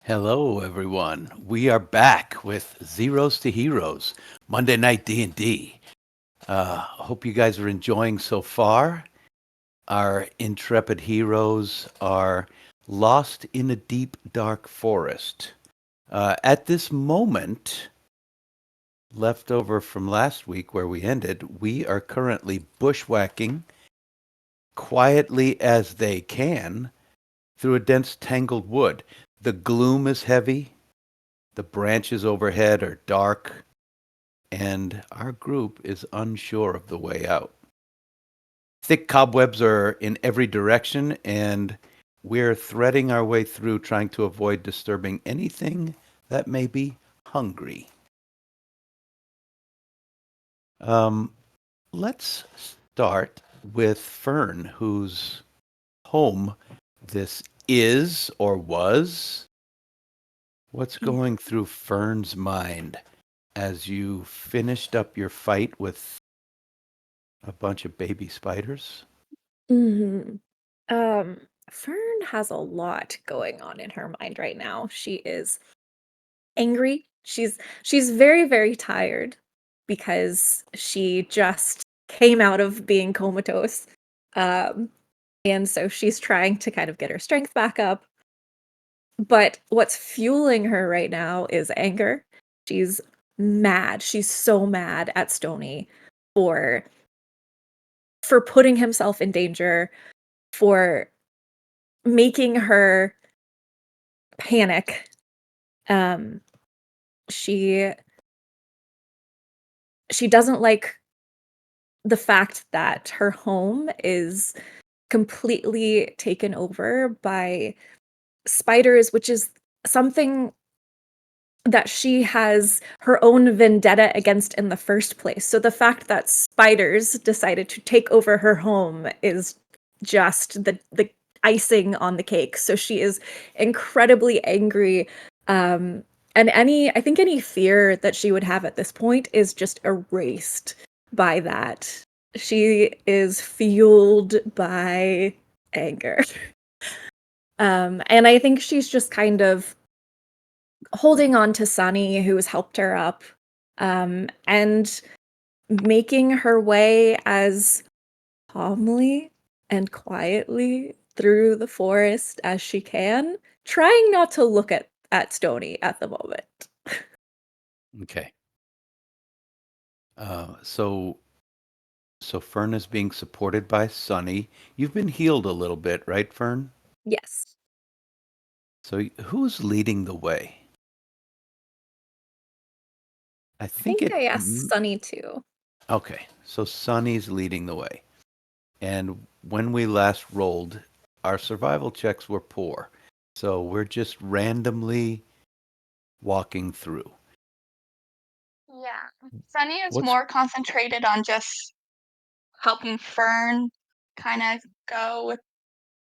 Hello, everyone. We are back with Zeros to Heroes, Monday Night D&D. Hope you guys are enjoying so far. Our intrepid heroes are lost in a deep, dark forest. At this moment, left over from last week where we ended, we are currently bushwhacking quietly as they can through a dense, tangled wood. The gloom is heavy. The branches overhead are dark, and our group is unsure of the way out. Thick cobwebs are in every direction, and we're threading our way through trying to avoid disturbing anything that may be hungry. Um, let's start with Fern, whose home this is or was. What's going through Fern's mind as you finished up your fight with a bunch of baby spiders? hmm Um, Fern has a lot going on in her mind right now. She is angry. She's very, very tired because she just came out of being comatose. Um, and so she's trying to kind of get her strength back up. But what's fueling her right now is anger. She's mad. She's so mad at Stony for putting himself in danger, for making her panic. Um, she she doesn't like the fact that her home is completely taken over by spiders, which is something that she has her own vendetta against in the first place. So the fact that spiders decided to take over her home is just the icing on the cake. So she is incredibly angry. And I think any fear that she would have at this point is just erased by that. She is fueled by anger. And I think she's just kind of holding on to Sunny, who has helped her up, and making her way as calmly and quietly through the forest as she can, trying not to look at Stony at the moment. Okay. So Fern is being supported by Sunny. You've been healed a little bit, right, Fern? Yes. So who's leading the way? I I think think it. I asked Sunny too. Okay, so Sunny's leading the way. And when we last rolled, our survival checks were poor. So we're just randomly walking through. Yeah. Sunny is What's more concentrated on just helping Fern kind of go with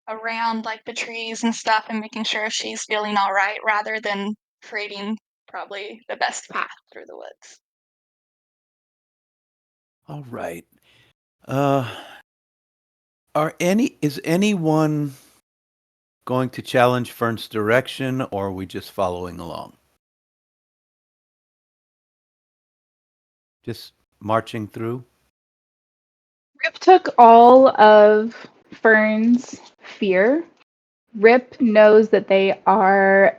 around like the trees and stuff and making sure she's feeling all right rather than creating probably the best path through the woods. all right? Uh, is anyone going to challenge Fern's direction, or are we just following along? Just marching through? Rip took all of Fern's fear. Rip knows that they are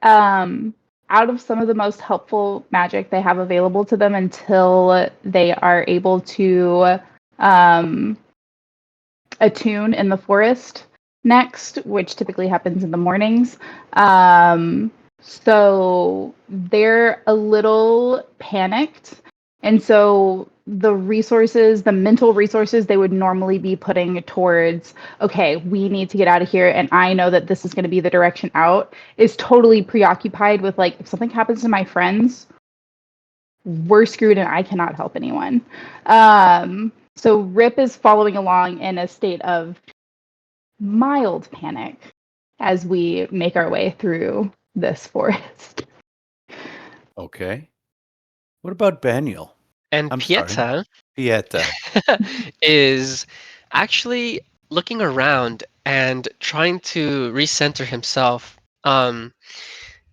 um, out of some of the most helpful magic they have available to them until they are able to um, attune in the forest next, which typically happens in the mornings. So they're a little panicked. And so the mental resources they would normally be putting towards, okay, we need to get out of here. And I know that this is going to be the direction out, is totally preoccupied with like, if something happens to my friends, we're screwed and I cannot help anyone. So Rip is following along in a state of mild panic as we make our way through this forest. Okay. What about Baniel? And I'm sorry, Pieta Pieta. is actually looking around and trying to recenter himself Um,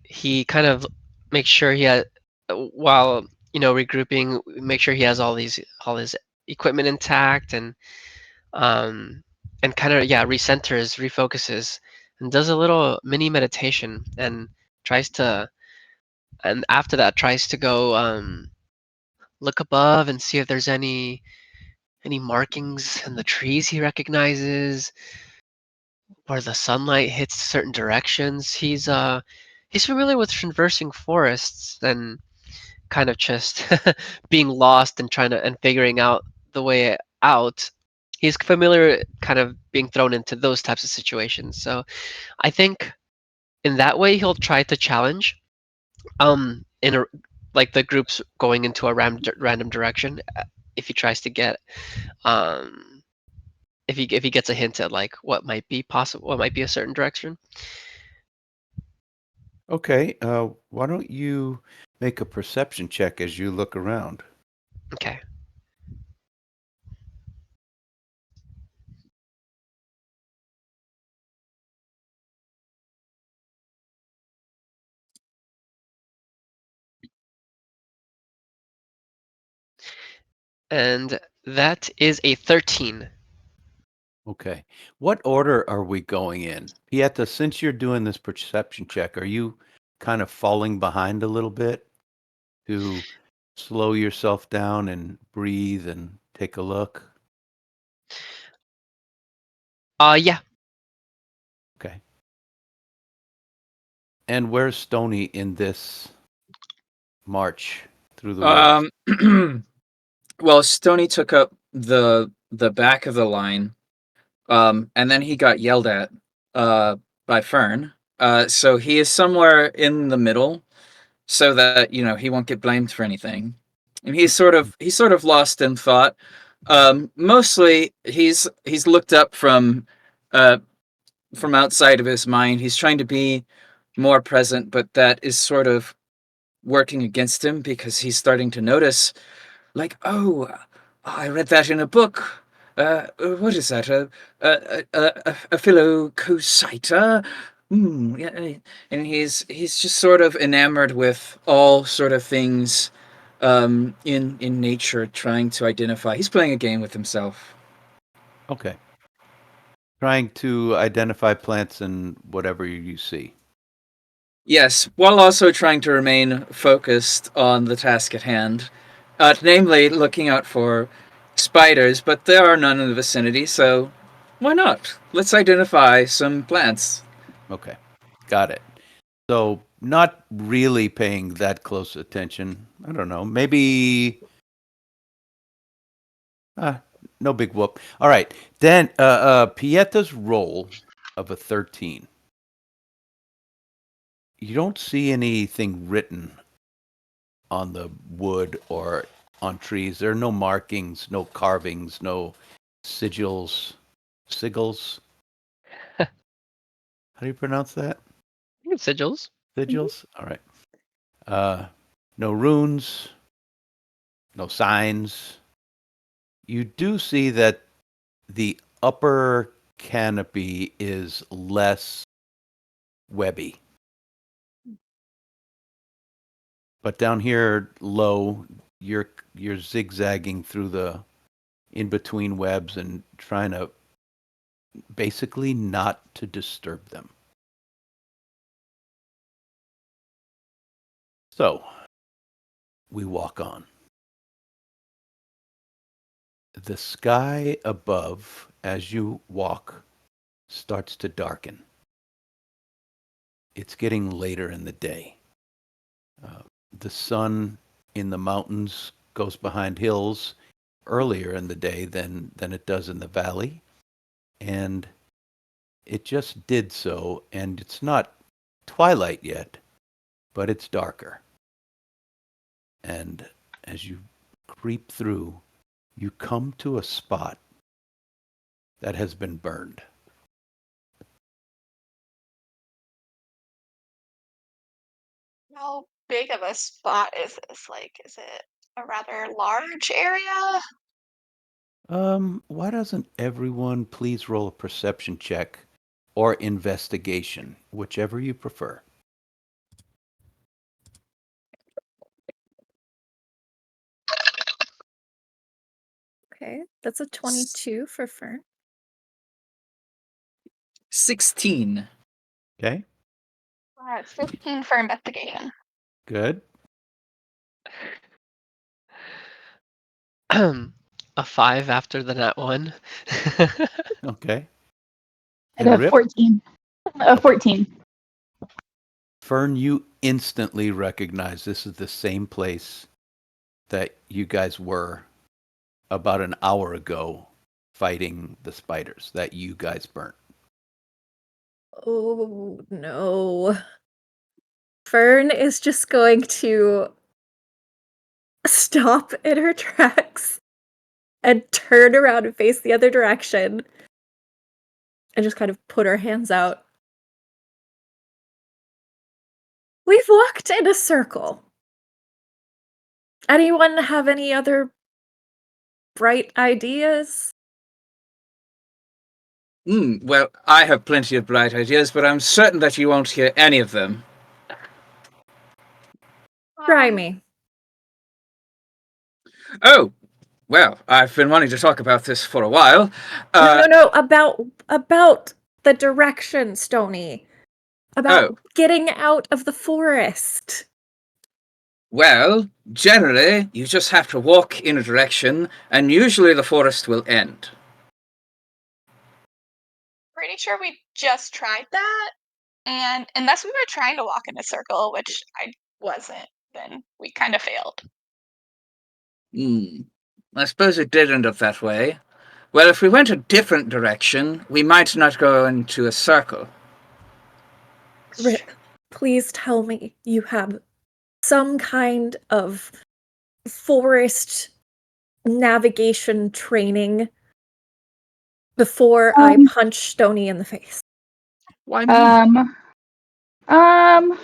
he kind of makes sure he had while regrouping, make sure he has all his equipment intact um and kind of recenters, refocuses, and does a little mini meditation and tries to and after that tries to go look above and see if there's any markings in the trees he recognizes where the sunlight hits certain directions. He's familiar with traversing forests and kind of just being lost and trying to and figuring out the way out. He's familiar kind of being thrown into those types of situations. So I think in that way he'll try to challenge in a like the group's going into a random direction if he tries to get um if he gets a hint at like what might be possible, what might be a certain direction. Okay, why don't you make a perception check as you look around? Okay. And that is a 13. Okay. What order are we going in? Pieta, since you're doing this perception check, are you kind of falling behind a little bit to slow yourself down and breathe and take a look? Yeah. Okay. And where's Stony in this march through the woods? Well, Stony took up the back of the line, and then he got yelled at by Fern. So he is somewhere in the middle, so that he won't get blamed for anything. And he's sort of lost in thought. Mostly, he's looked up uh, from outside of his mind. He's trying to be more present, but that is sort of working against him because he's starting to notice, like, oh, I read that in a book. What is that? A philocosita? Yeah, and he's just sort of enamored with all sort of things in nature, trying to identify. He's playing a game with himself. Okay. Trying to identify plants and whatever you see. Yes, while also trying to remain focused on the task at hand, namely looking out for spiders, but there are none in the vicinity, so why not? Let's identify some plants. Okay. Got it. So not really paying that close attention. I don't know. Maybe uh, no big whoop. All right. Then Pieta's roll of a 13. You don't see anything written on the wood or on trees. There are no markings, no carvings, no sigils. Sigils? How do you pronounce that? Sigils. Sigils? All right. Uh, no runes, no signs. You do see that the upper canopy is less webby. But down here low, you're zigzagging through the in between webs and trying to basically not to disturb them. So we walk on. The sky above, as you walk, starts to darken. It's getting later in the day. Uh, the sun in the mountains goes behind hills earlier in the day than it does in the valley, and it just did so. And it's not twilight yet, but it's darker. And as you creep through, you come to a spot that has been burned. How big of a spot is this? Like, is it a rather large area? Why doesn't everyone please roll a perception check or investigation, whichever you prefer. Okay, that's a 22 for Fern. 16. Okay, It's 15 for investigation. good. A 5 after the nat 1. Okay. And And a Rip, 14. A 14. Fern, you instantly recognize this is the same place that you guys were about an hour ago fighting the spiders that you guys burnt. Oh no. Fern is just going to stop in her tracks and turn around and face the other direction and just kind of put her hands out. We've walked in a circle. Anyone have any other bright ideas? Well, I have plenty of bright ideas, but I'm certain that you won't hear any of them. Try me. Oh, well, I've been wanting to talk about this for a while. No, about the direction, Stony. About Oh. getting out of the forest. Well, generally, you just have to walk in a direction, and usually the forest will end. Pretty sure we just tried that, and unless we were trying to walk in a circle, which I wasn't, then we kind of failed. I suppose it did end up that way. Well, if we went a different direction, we might not go into a circle. Rip, please tell me you have some kind of forest navigation training before I punch Stony in the face. Why me?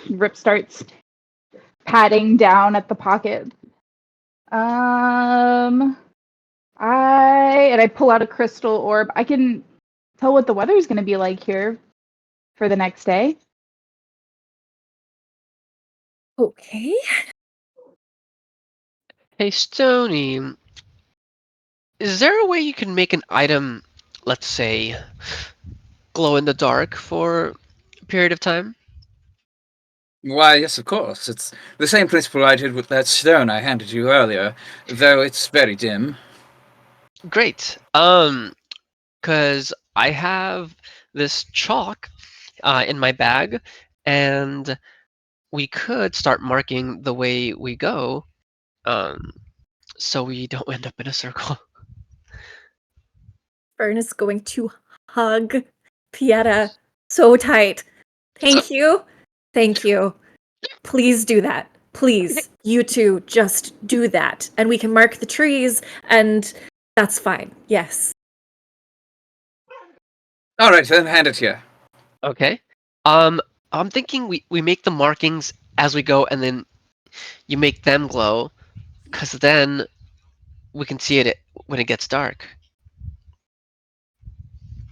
Rip starts patting down at the pocket. I pull out a crystal orb. I can tell what the weather's going to be like here for the next day. Okay. Hey, Stony, is there a way you can make an item, let's say, glow in the dark for a period of time? Why, yes, of course. It's the same principle I did with that stone I handed you earlier, though it's very dim. Great. Because I have this chalk in my bag, and we could start marking the way we go, so we don't end up in a circle. Fern is going to hug Pieta so tight. Thank you. Thank you. Please do that. Please, you two, just do that. And we can mark the trees, and that's fine. Yes. All right, then, hand it here. Okay. I'm thinking we make the markings as we go, and then you make them glow, because then we can see it when it gets dark.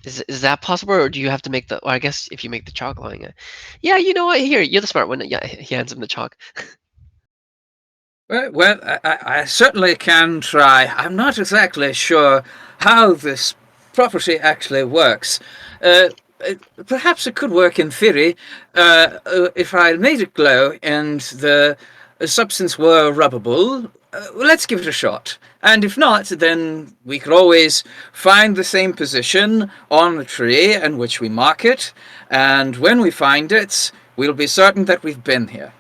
Is that possible, or do you have to make the? Well, I guess if you make the chalk glowing, yeah. You know what? Here, you're the smart one. Yeah, he hands him the chalk. Well, I certainly can try. I'm not exactly sure how this property actually works. Perhaps it could work in theory if I made it glow and the substance were rubbable. Let's give it a shot. And if not, then we could always find the same position on the tree in which we mark it, and when we find it, we'll be certain that we've been here.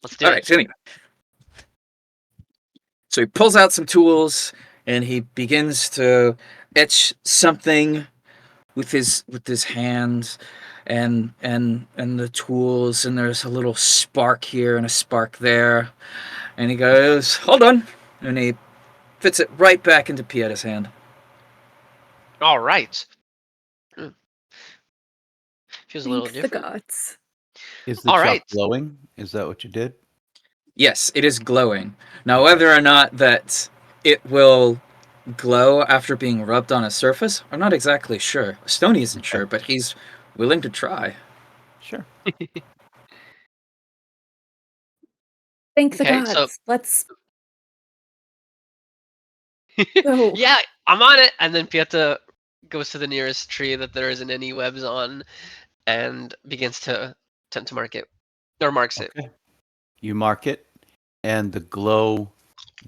Let's do All it. right, anyway. So he pulls out some tools and he begins to etch something with his hands and the tools, and there's a little spark here and a spark there. And he goes, "Hold on." And he fits it right back into Pieta's hand. All right. Feels a little Thank the different. gods. Is the All chalk right. glowing? Is that what you did? Yes, it is glowing. Now, whether or not that it will glow after being rubbed on a surface? I'm not exactly sure. Stony isn't sure, but he's willing to try. Sure. Thank the Okay, so gods. Let's go. yeah, I'm on it. And then Pieta goes to the nearest tree that there isn't any webs on, and begins to attempt to mark it, or marks it. Okay. You mark it, and the glow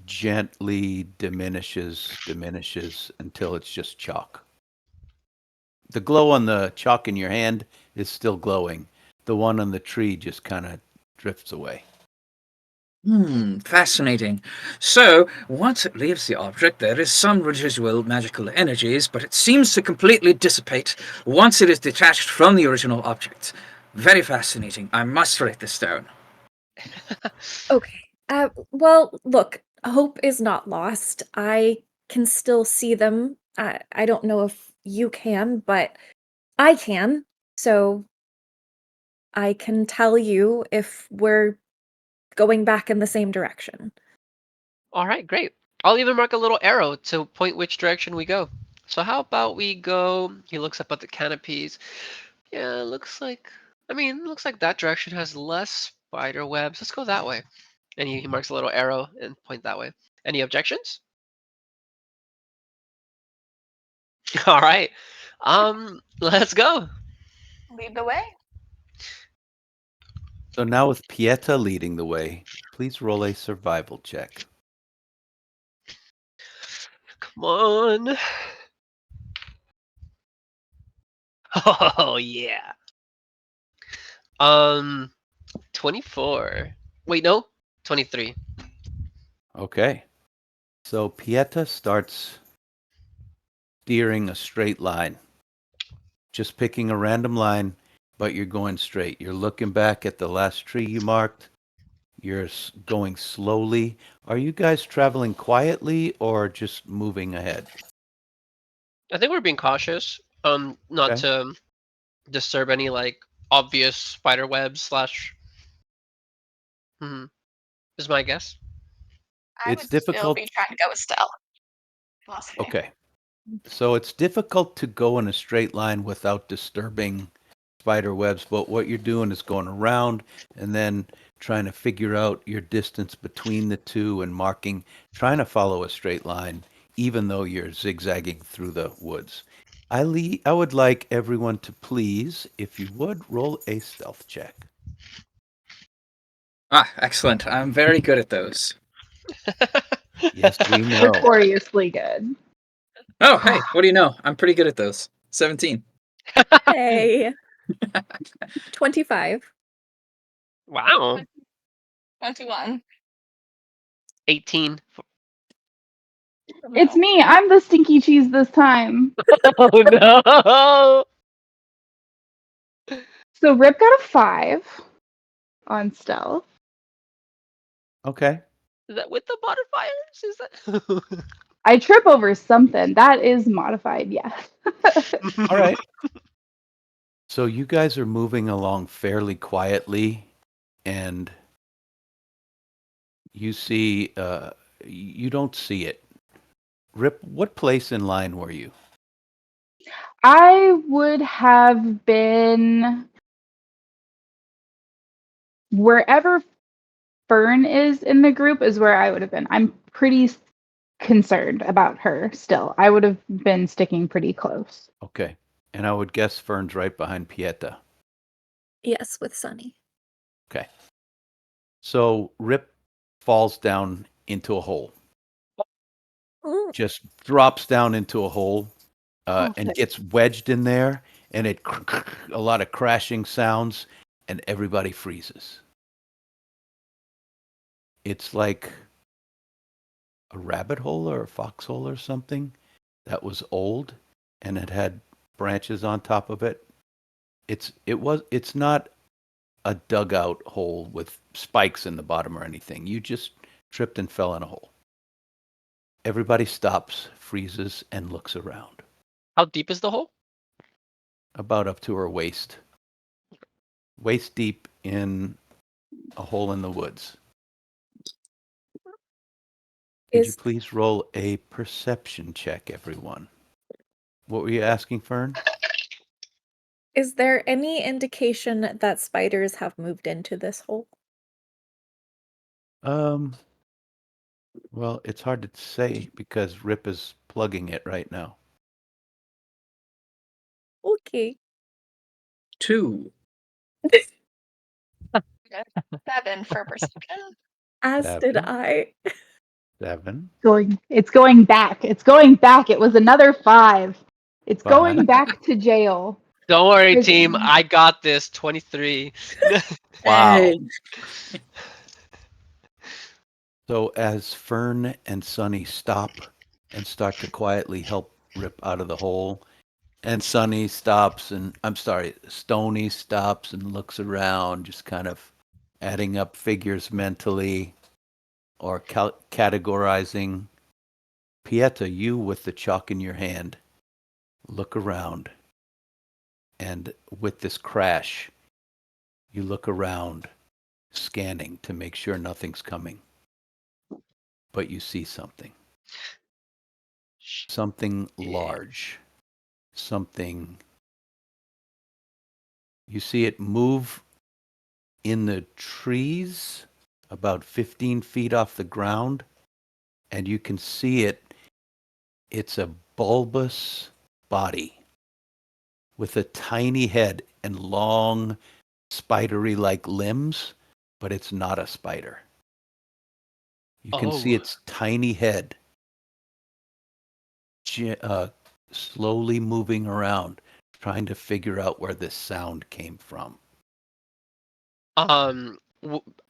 gently diminishes until it's just chalk. The glow on the chalk in your hand is still glowing. The one on the tree just kind of drifts away. Fascinating. So, once it leaves the object, there is some residual magical energies, but it seems to completely dissipate once it is detached from the original object. Very fascinating. I must write this down. Okay. Well, look, hope is not lost. I can still see them. I don't know if you can, but I can. So I can tell you if we're going back in the same direction. All right, great. I'll even mark a little arrow to point which direction we go. So how about we go? He looks up at the canopies. Yeah, looks like. I mean, looks like that direction has less spider webs. Let's go that way. And he marks a little arrow and point that way. Any objections? All right. Let's go. Lead the way. So now with Pieta leading the way, please roll a survival check. Come on. Oh yeah. 24. Wait, no. 23. Okay. So Pieta starts steering a straight line, just picking a random line, but you're going straight. You're looking back at the last tree you marked. You're going slowly. Are you guys traveling quietly or just moving ahead? I think we're being cautious. Not Okay. to disturb any like obvious spider webs slash. Hmm, is my guess. I It's would still difficult. be trying to go with stealth. Philosophy. Okay. So it's difficult to go in a straight line without disturbing spider webs, but what you're doing is going around and then trying to figure out your distance between the two and marking, trying to follow a straight line, even though you're zigzagging through the woods. I would like everyone to please, if you would, roll a stealth check. Excellent. I'm very good at those. Yes, we know. Notoriously good. Oh, hey, what do you know? I'm pretty good at those. 17. Hey. 25. Wow. 21. 18. It's me. I'm the stinky cheese this time. Oh no. So Rip got a 5 on stealth. Okay. Is that with the modifiers? Is that? I trip over something. That is modified, yes. All right. So you guys are moving along fairly quietly, and you see, you don't see it. Rip, what place in line were you? I would have been wherever Fern is in the group is where I would have been. I'm pretty concerned about her still. I would have been sticking pretty close. Okay. And I would guess Fern's right behind Pieta. Yes, with Sunny. Okay. So Rip falls down into a hole, Ooh. just drops down into a hole Oh, and shit. gets wedged in there, and a lot of crashing sounds, and everybody freezes. It's like a rabbit hole or a foxhole or something that was old and it had branches on top of it. It's not a dugout hole with spikes in the bottom or anything. You just tripped and fell in a hole. Everybody stops, freezes, and looks around. How deep is the hole? About up to her waist. Waist deep in a hole in the woods. Could you Is please roll a perception check, everyone? What were you asking, Fern? is there any indication that spiders have moved into this hole? Um, well, it's hard to say because Rip is plugging it right now. Okay. 2. Good. 7 for perception. As did 7, I. 7, It's going back. It's going back. It was another 5. It's going 5. back to jail. Don't worry, There's- team. I got this. 23. Wow. Hey. So as Fern and Sunny stop and start to quietly help Rip out of the hole, and Sunny stops and Stony stops and looks around, just kind of adding up figures mentally or categorizing. Pieta, you with the chalk in your hand, look around, and with this crash, you look around, scanning to make sure nothing's coming. But you see something. Something large. Something. You see it move in the trees about 15 feet off the ground, and you can see it. It's a bulbous body with a tiny head and long, spidery like limbs, but it's not a spider. You can see Oh. its tiny head slowly moving around, trying to figure out where this sound came from. Um,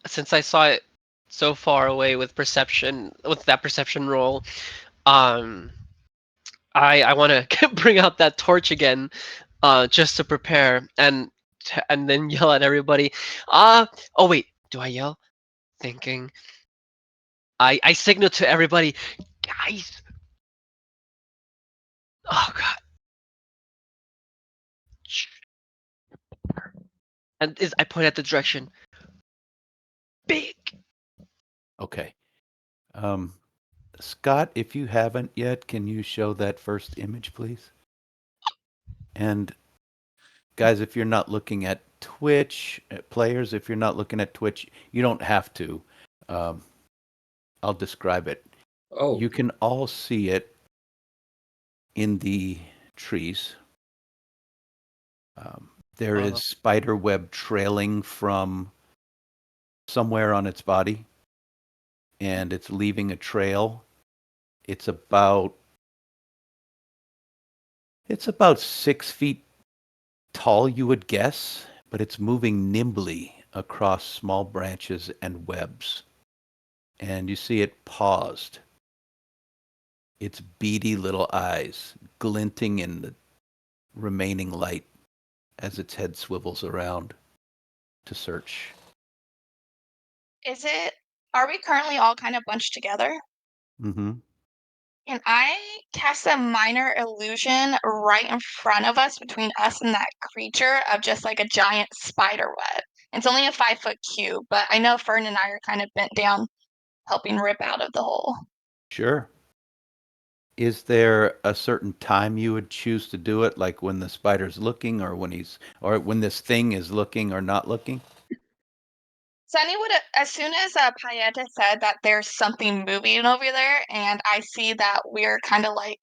since I saw it so far away with that perception roll, um, I want to bring out that torch again, just to prepare and then yell at everybody. Oh wait, do I yell? Thinking. I signal to everybody, guys. Oh god. Shh. And I point at the direction. Big. Okay. Um, Scott, if you haven't yet, can you show that first image, please? And guys, if you're not looking at Twitch, players, if you're not looking at Twitch, you don't have to. Um, I'll describe it. Oh. You can all see it in the trees. There Uh-huh. is spider web trailing from somewhere on its body, and it's leaving a trail. It's about 6 feet tall, you would guess, but it's moving nimbly across small branches and webs. And you see it paused, its beady little eyes glinting in the remaining light as its head swivels around to search. Are we currently all kind of bunched together? Mm-hmm. Can I cast a minor illusion right in front of us, between us and that creature, of just like a giant spider web? It's only a 5-foot cube, but I know Fern and I are kind of bent down helping Rip out of the hole. Sure. Is there a certain time you would choose to do it, like when the spider's looking, or when this thing is looking or not looking? Sunny would, as soon as Payeta said that there's something moving over there, and I see that we're kind of like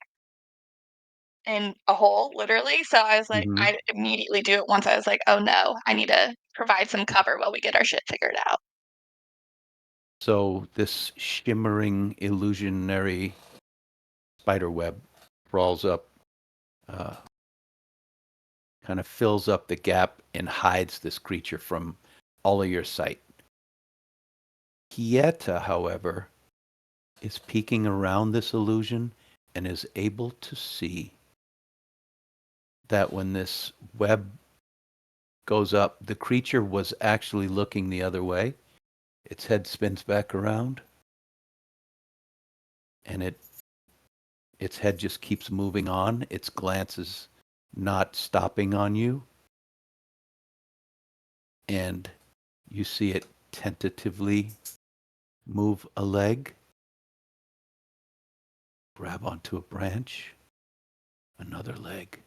in a hole, literally. So I was like, Mm-hmm. I immediately do it once I was like, oh no, I need to provide some cover while we get our shit figured out. So this shimmering, illusionary spider web crawls up, uh, kind of fills up the gap and hides this creature from all of your sight. Kieta, however, is peeking around this illusion and is able to see that when this web goes up, the creature was actually looking the other way. Its head spins back around, and its head just keeps moving on. Its glance is not stopping on you, and you see it tentatively move a leg grab onto a branch, another leg,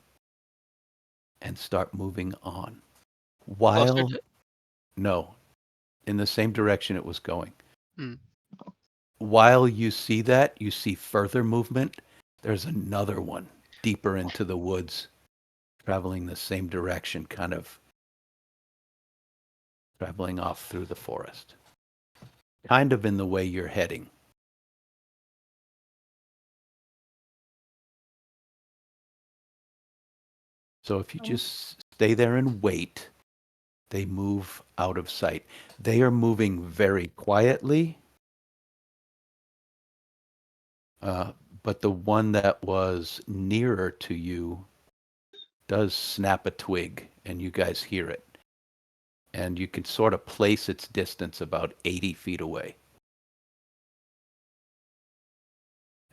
and start moving on. Closer While, to. no, in the same direction it was going. Hmm. While you see that, you see further movement. There's another one deeper into the woods, traveling the same direction, kind of traveling off through the forest, kind of in the way you're heading. So if you just stay there and wait, they move out of sight. They are moving very quietly, but the one that was nearer to you does snap a twig, and you guys hear it. And you can sort of place its distance about 80 feet away.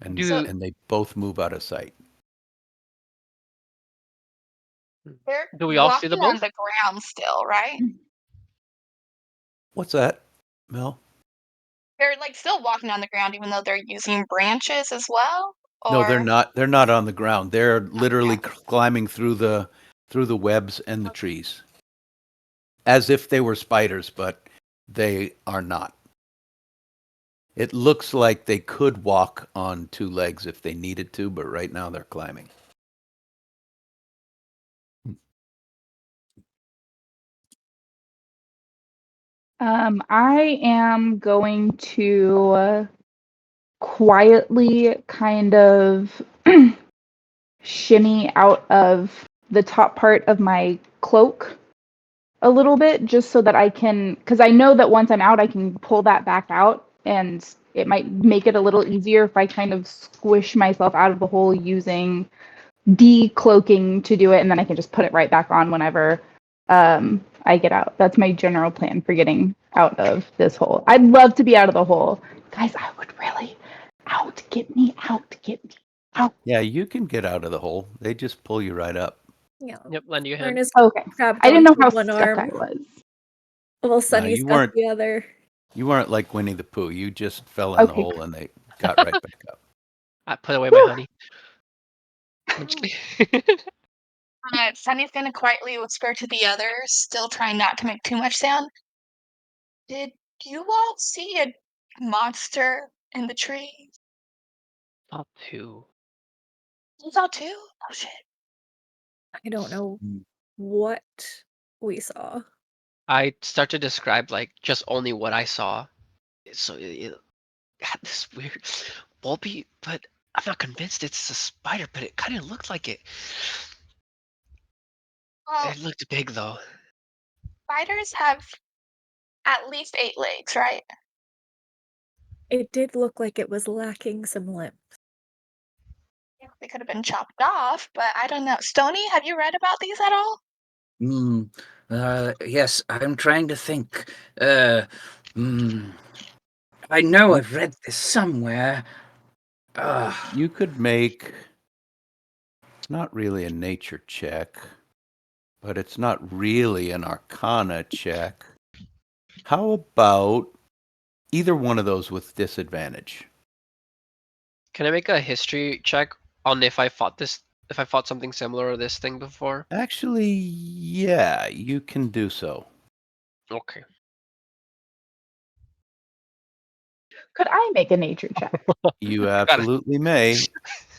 And, Do and they both move out of sight. They're do we all see the walking on both? the ground still, right? What's that, Mel? They're like still walking on the ground even though they're using branches as well? No, they're Or not. They're not on the ground. They're literally okay. climbing through the webs and the trees, as if they were spiders, but they are not. It looks like they could walk on two legs if they needed to, but right now they're climbing. I am going to quietly kind of shimmy out of the top part of my cloak a little bit just so that I can, because I know that once I'm out, I can pull that back out and it might make it a little easier if I kind of squish myself out of the hole using decloaking to do it, and then I can just put it right back on whenever I get out. That's my general plan for getting out of this hole. I'd love to be out of the hole. Guys, I would really get me out. Yeah, you can get out of the hole. They just pull you right up. Yeah. Yep, lend you a Fern hand. is Okay. grabbed I didn't know onto how one stuck I arm was. while Sunny's you got weren't. the other. You weren't like Winnie the Pooh. You just fell in the Okay. hole and they got right back up. I put away my honey. I'm just kidding. Sunny's gonna quietly whisper to the others, still trying not to make too much sound. Did you all see a monster in the trees? All two. You saw too? Oh shit. I don't know Mm. what we saw. I start to describe like just only what I saw. So it had this weird bulby, but I'm not convinced it's a spider, but it kind of looked like it. Well, It looked big though. spiders have at least 8 legs, right? It did look like it was lacking some limbs. Yeah, they could have been chopped off, but I don't know. Stony, have you read about these at all? Yes, I'm trying to think. Hmm. I know I've read this somewhere. You could make. It's not really a nature check, but it's not really an arcana check. How about either one of those with disadvantage? Can I make a history check on if I fought something similar to this thing before? Actually, yeah, you can do so. Okay. Could I make a nature check? You Got it. absolutely may.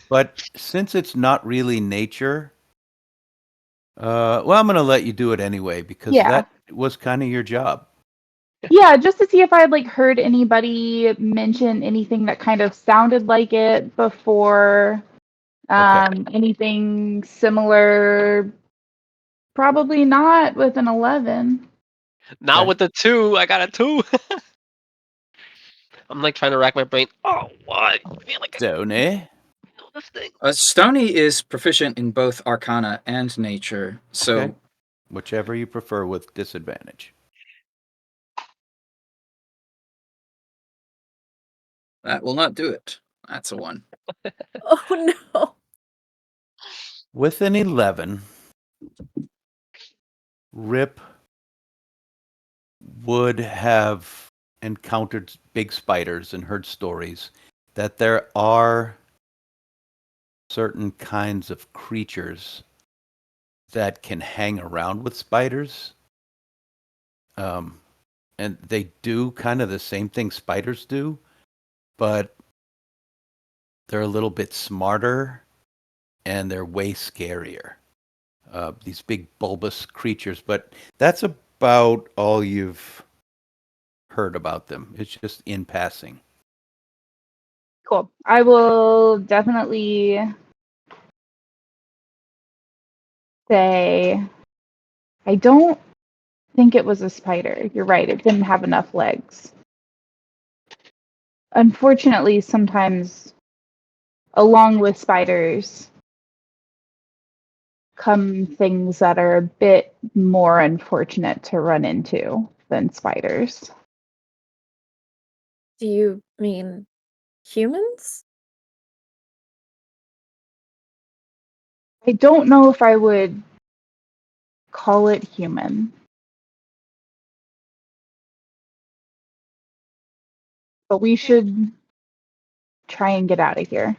But since it's not really nature, well, I'm going to let you do it anyway because Yeah. that was kind of your job. Yeah, just to see if I had like heard anybody mention anything that kind of sounded like it before. Anything similar? Probably not with an 11. Now Okay. with the 2, I got a 2. I'm like trying to rack my brain. Oh, what? I feel like I Tony? know this thing. Stony is proficient in both Arcana and Nature, so Okay. Whichever you prefer with disadvantage. that will not do it. That's a 1. Oh no. With an 11, Rip would have encountered big spiders and heard stories that there are certain kinds of creatures that can hang around with spiders. Um, and they do kind of the same thing spiders do, but they're a little bit smarter and they're way scarier. These big bulbous creatures, but that's about all you've heard about them. It's just in passing. Cool. I will definitely say I don't think it was a spider. You're right. It didn't have enough legs. Unfortunately, sometimes along with spiders come things that are a bit more unfortunate to run into than spiders. Do you mean humans? I don't know if I would call it human, but we should try and get out of here.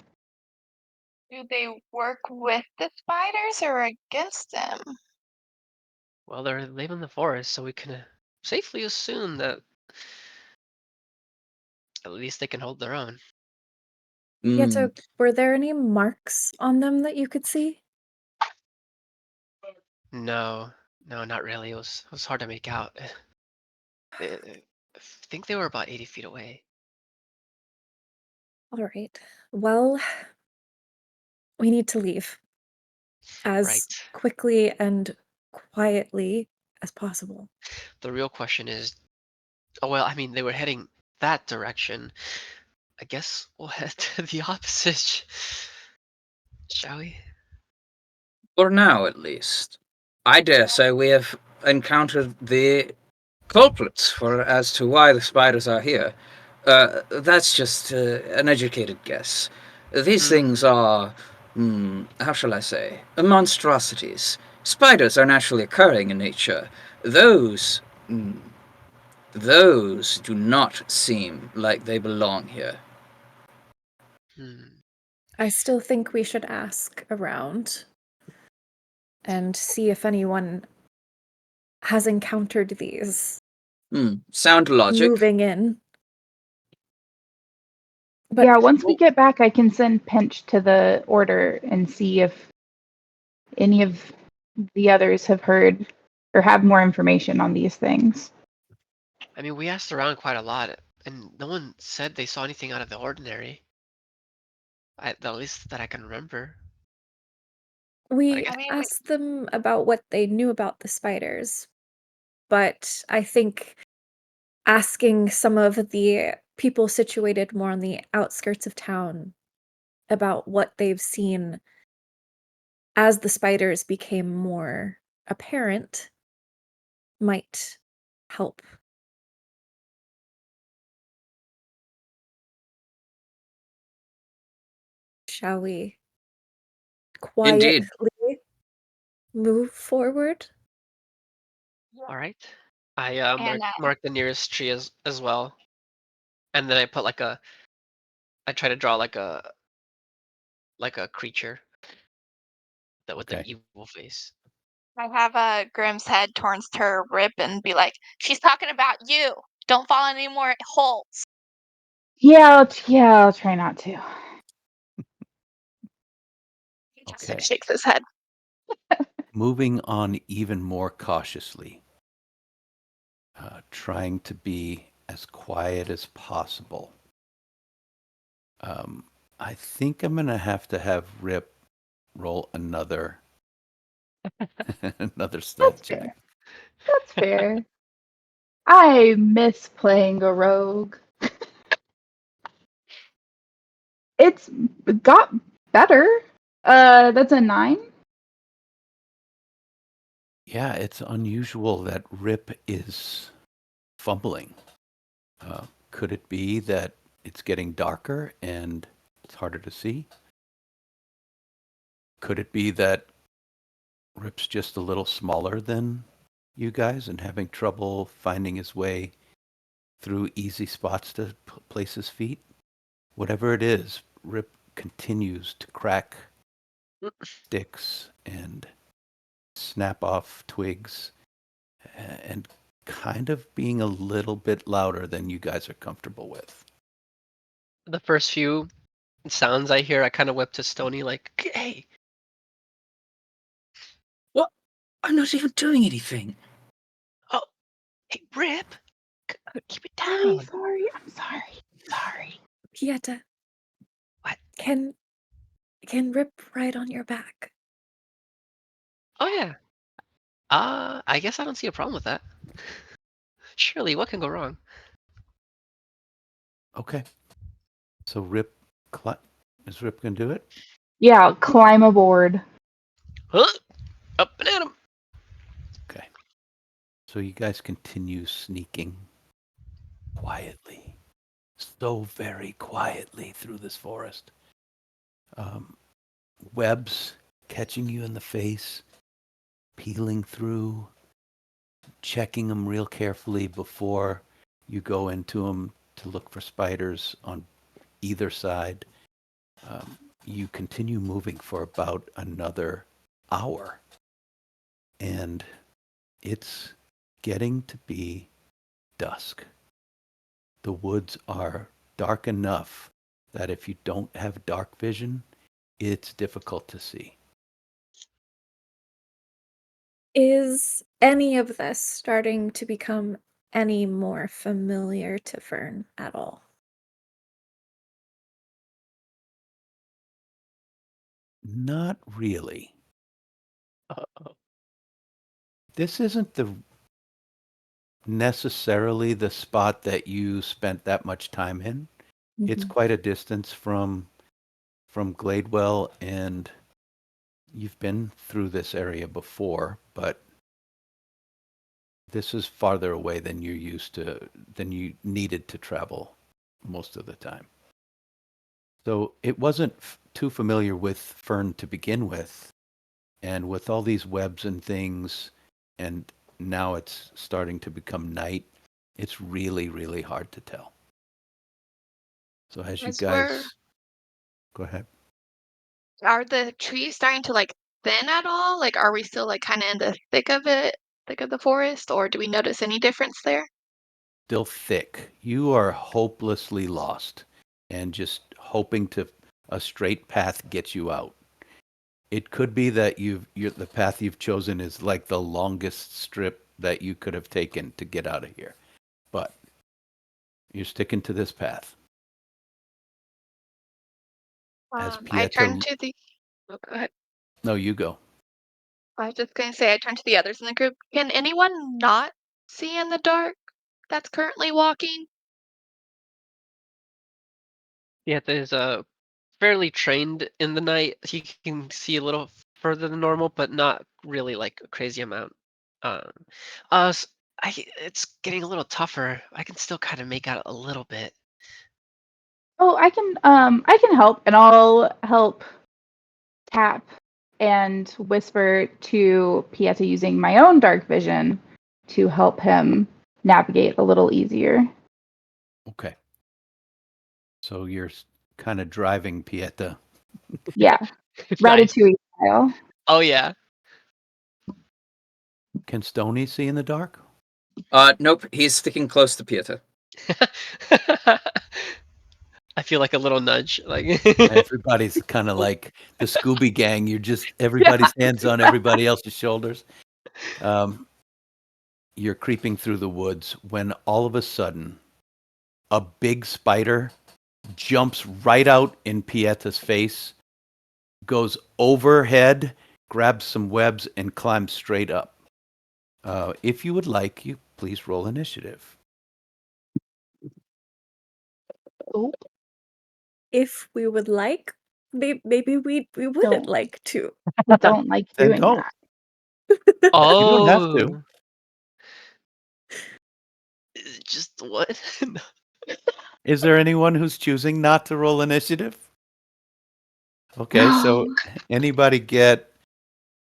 Do they work with the spiders or against them? Well, they live in the forest, so we can safely assume that at least they can hold their own. Yeah, Mm, so were there any marks on them that you could see? No, no, not really. It was hard to make out. I think they were about 80 feet away. All right. Well, we need to leave as Right. quickly and quietly as possible. The real question is, oh well, I mean, they were heading that direction. I guess we'll head to the opposite, shall we? for now, at least. I dare say we have encountered the culprits for as to why the spiders are here. That's just an educated guess. These things Hmm. are, how shall I say, monstrosities. Spiders are naturally occurring in nature. Those, those do not seem like they belong here. Hmm. I still think we should ask around and see if anyone has encountered these Sound logic. moving in. But Yeah, once we Well, get back, I can send Pinch to the order and see if any of the others have heard or have more information on these things. I mean, we asked around quite a lot, and no one said they saw anything out of the ordinary. At least that I can remember. But I we guess. I mean, asked them about what they knew about the spiders. But I think asking some of the people situated more on the outskirts of town about what they've seen as the spiders became more apparent might help. Shall we Indeed. quietly move forward? All right. I and mark the nearest tree as well, and then I put I try to draw like a creature that with an Okay. evil face. I have Grimm's head towards her rib and be like, "She's talking about you. Don't fall in any more holes." Yeah, I'll try not to. He just like Okay. shakes his head. Moving on even more cautiously, trying to be as quiet as possible. Um, I think I'm gonna have to have Rip roll another another That's stealth check. fair. That's fair. I miss playing a rogue. It's got better. That's a 9. Yeah, it's unusual that Rip is fumbling. Could it be that it's getting darker and it's harder to see? Could it be that Rip's just a little smaller than you guys and having trouble finding his way through easy spots to place his feet? Whatever it is, Rip continues to crack sticks and snap off twigs and kind of being a little bit louder than you guys are comfortable with. The first few sounds I hear, I kind of whip to Stony like, "Hey, What? I'm not even doing anything. oh, hey, Rip, keep it Sorry, down." sorry. I'm sorry. Sorry. Pieta. What? Can Rip ride on your back? Oh yeah. I guess I don't see a problem with that. Surely, what can go wrong? Okay. So is Rip gonna do it? Yeah, climb aboard. Huh? Up and at him. Okay. So you guys continue sneaking quietly, so very quietly through this forest. Um, webs catching you in the face, peeling through, checking them real carefully before you go into them to look for spiders on either side. Um, you continue moving for about another hour, and it's getting to be dusk. The woods are dark enough that if you don't have dark vision, it's difficult to see. Is any of this starting to become any more familiar to Fern at all? Not really. Uh-oh. This isn't necessarily the spot that you spent that much time in. It's Mhm. quite a distance from Gladewell, and you've been through this area before, but this is farther away than you needed to travel most of the time. So it wasn't too familiar with Fern to begin with, and with all these webs and things, and now it's starting to become night, it's really, really hard to tell. So as you As we're guys go ahead. Are the trees starting to like thin at all? Like, are we still like kind of in the thick of it, thick of the forest, or do we notice any difference there? Still thick. You are hopelessly lost and just hoping to a straight path gets you out. It could be that the path you've chosen is like the longest strip that you could have taken to get out of here. But you're sticking to this path. As I turn Pieta, to the. Oh, go ahead. no, you go. I was just gonna say I turn to the others in the group. Can anyone not see in the dark that's currently walking? Yeah, there's fairly trained in the night. He can see a little further than normal, but not really like a crazy amount. Um, s- it's getting a little tougher. I can still kind of make out a little bit. Oh, I can help, and I'll help tap and whisper to Pieta using my own dark vision to help him navigate a little easier. Okay. So you're kind of driving Pieta. Yeah, Nice. Ratatouille style. Oh yeah. Can Stony see in the dark? Nope, he's sticking close to Pieta. I feel like a little nudge. Like Everybody's kind of like the Scooby Gang. You're just everybody's hands on everybody else's shoulders. Um, you're creeping through the woods when all of a sudden a big spider jumps right out in Pieta's face, goes overhead, grabs some webs, and climbs straight up. If you would like, you please roll initiative. Oh, If we would like, maybe we wouldn't don't like to. I don't like Then doing don't. that. You don't have to. oh, just what? Is there anyone who's choosing not to roll initiative? Okay, so No. anybody get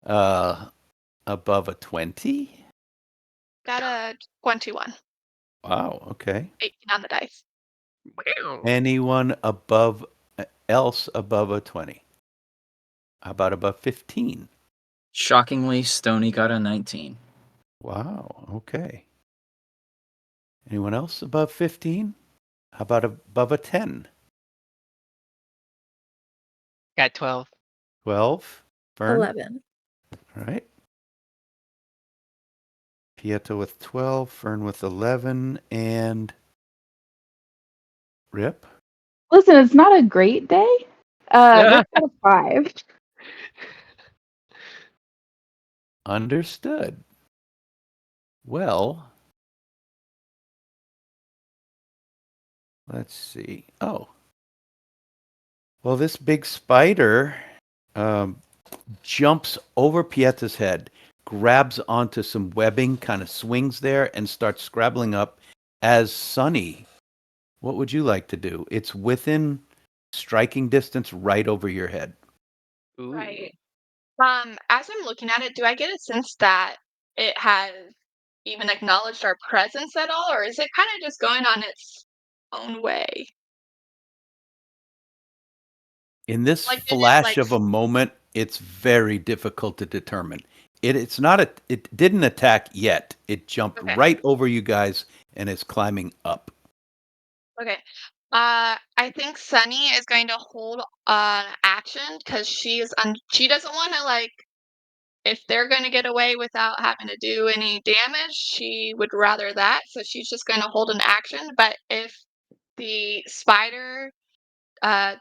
uh, above a 20? Got a 21, Wow, okay. 18 on the dice. Wow. Anyone else above a 20? How about above 15? Shockingly, Stony got a 19. Wow. Okay. Anyone else above 15? How about above a 10? Got 12. 12? Fern? 11. All right. Pieta with 12, Fern with 11, and Rip? Listen, it's not a great day. Rick got a 5. Understood. Well, let's see. Oh. Well, this big spider um, jumps over Pieta's head, grabs onto some webbing, kind of swings there, and starts scrabbling up as Sunny. What would you like to do? It's within striking distance right over your head. Ooh. Right. As I'm looking at it, do I get a sense that it has even acknowledged our presence at all, or is it kind of just going on its own way? In this Like, did it flash like of a moment, it's very difficult to determine. It's not it didn't attack yet. It jumped okay, right over you guys and is climbing up. okay. I think Sunny is going to hold action because she doesn't want to like if they're going to get away without having to do any damage, she would rather that. So she's just going to hold an action. But if the spider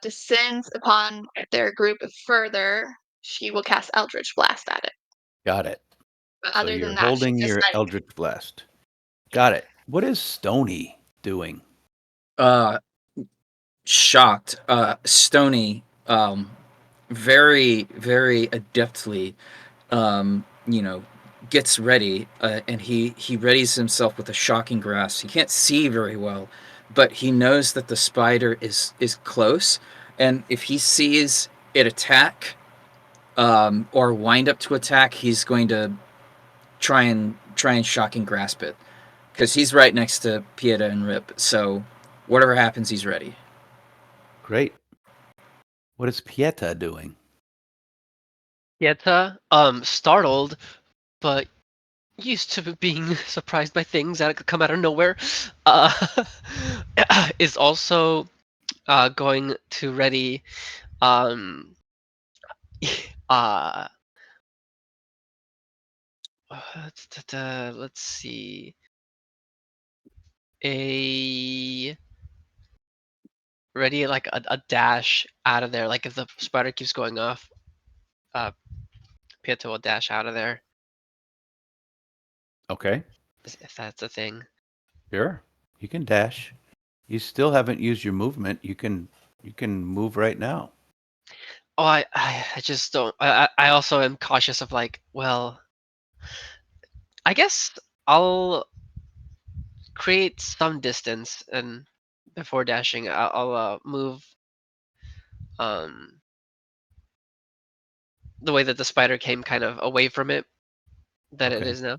descends upon their group further, she will cast Eldritch Blast at it. Got it. But So other you're than that, she's holding just your like, Eldritch Blast. Got it. What is Stony doing? Uh, Shocked. Stony, very, very adeptly, you know, gets ready, and he readies himself with a shocking grasp. He can't see very well, but he knows that the spider is close, and if he sees it attack, or wind up to attack, he's going to try and shocking grasp it, because he's right next to Pieta and Rip. So whatever happens, he's ready. Great. What is Pieta doing? Yeta, startled, but used to being surprised by things that could come out of nowhere, uh, is also going to ready, um, uh, let's see, a ready like a dash out of there. Like if the spider keeps going off, uh, Pieta will dash out of there. Okay. If that's a thing. Sure. You can dash. You still haven't used your movement. You can move right now. Oh, I just don't. I also am cautious of like, well, I guess I'll create some distance and before dashing, I'll move um the way that the spider came kind of away from it that it Okay. is now.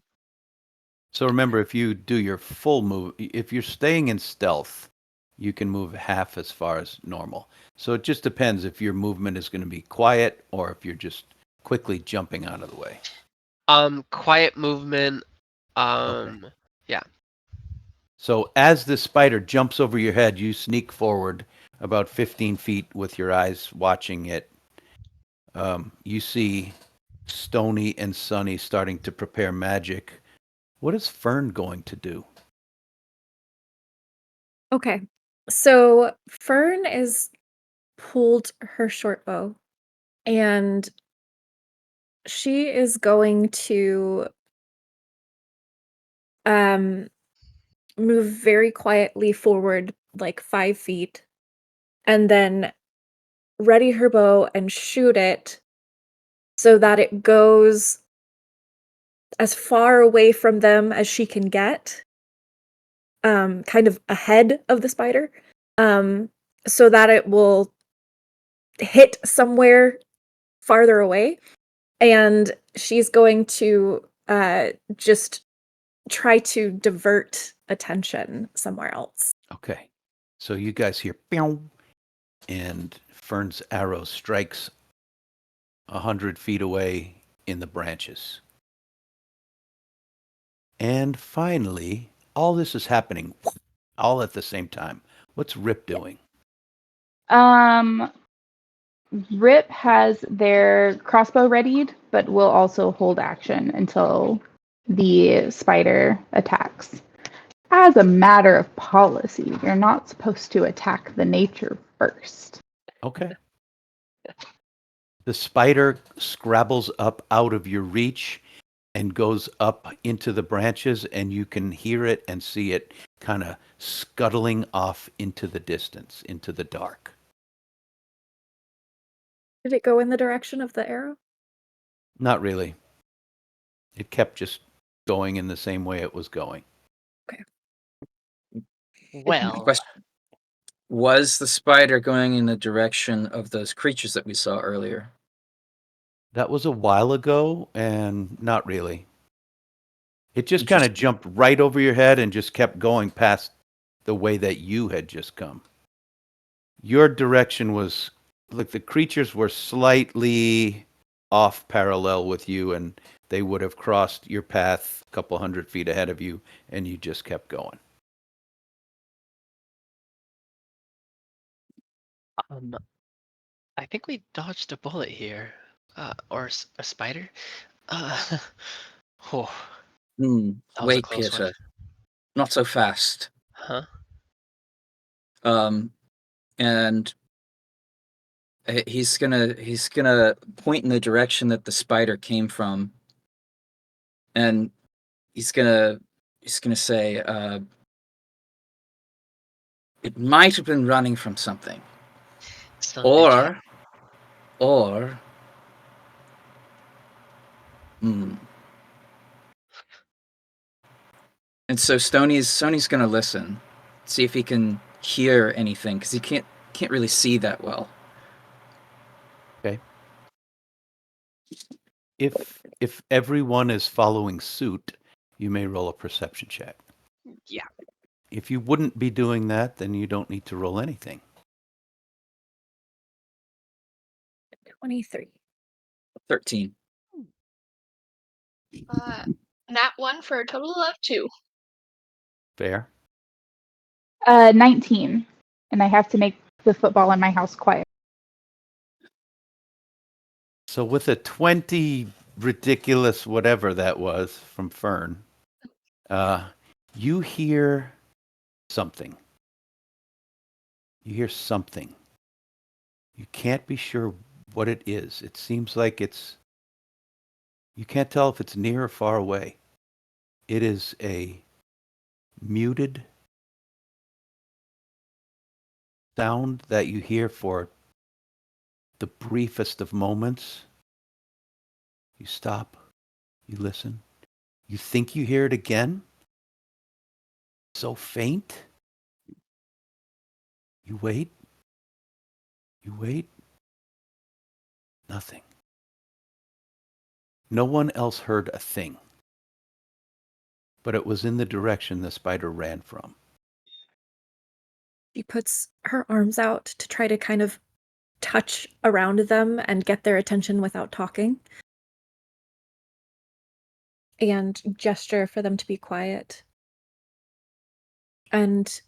So remember, if you do your full move, if you're staying in stealth, you can move half as far as normal. So it just depends if your movement is going to be quiet or if you're just quickly jumping out of the way. Quiet movement. Okay. Yeah. So as the spider jumps over your head, you sneak forward about 15 feet with your eyes watching it. You see Stony and Sunny starting to prepare magic. What is Fern going to do? Okay. So Fern is pulled her short bow and she is going to um move very quietly forward like 5 feet and then ready her bow and shoot it so that it goes as far away from them as she can get, kind of ahead of the spider, um, so that it will hit somewhere farther away. And she's going to just try to divert attention somewhere else. Okay. So you guys hear pew, and Fern's arrow strikes 100 feet away in the branches. And finally, all this is happening all at the same time. What's Rip doing? Rip has their crossbow readied, but will also hold action until the spider attacks. As a matter of policy, you're not supposed to attack the nature first. Okay. The spider scrabbles up out of your reach and goes up into the branches, and you can hear it and see it kind of scuttling off into the distance, into the dark. Did it go in the direction of the arrow? Not really. It kept just going in the same way it was going. Well, Question: was the spider going in the direction of those creatures that we saw earlier? That was a while ago, and not really. It just kind of jumped right over your head and just kept going past the way that you had just come. Your direction was like the creatures were slightly off parallel with you, and they would have crossed your path a couple 100 feet ahead of you, and you just kept going. I think we dodged a bullet here, or a spider. Oh, that was a Wait, close one. Peter. Not so fast. Huh? And he's gonna point in the direction that the spider came from, and he's gonna say, it might have been running from something, Still or And so Stoney's gonna listen, see if he can hear anything, because he can't really see that well. Okay. If everyone is following suit, you may roll a perception check. Yeah. If you wouldn't be doing that, then you don't need to roll anything. 23. 13. Nat 1 for a total of 2. Fair. 19, and I have to make the football in my house quiet. So with a 20 ridiculous whatever that was from Fern, you hear something. You hear something. You can't be sure what it is. It seems like you can't tell if it's near or far away. It is a muted sound that you hear for the briefest of moments. You stop, you listen, you think you hear it again. So faint. You wait. You wait. Nothing. No one else heard a thing. But it was in the direction the spider ran from. She puts her arms out to try to kind of touch around them and get their attention without talking. And gesture for them to be quiet. And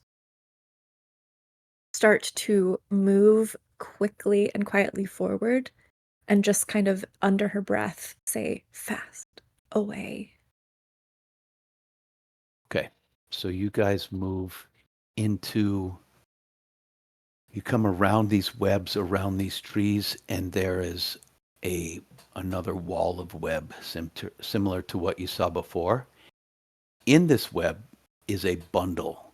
start to move quickly and quietly forward and just kind of under her breath say, fast away. Okay. So you guys move into, you come around these webs, around these trees, and there is another wall of web similar to what you saw before. In this web is a bundle.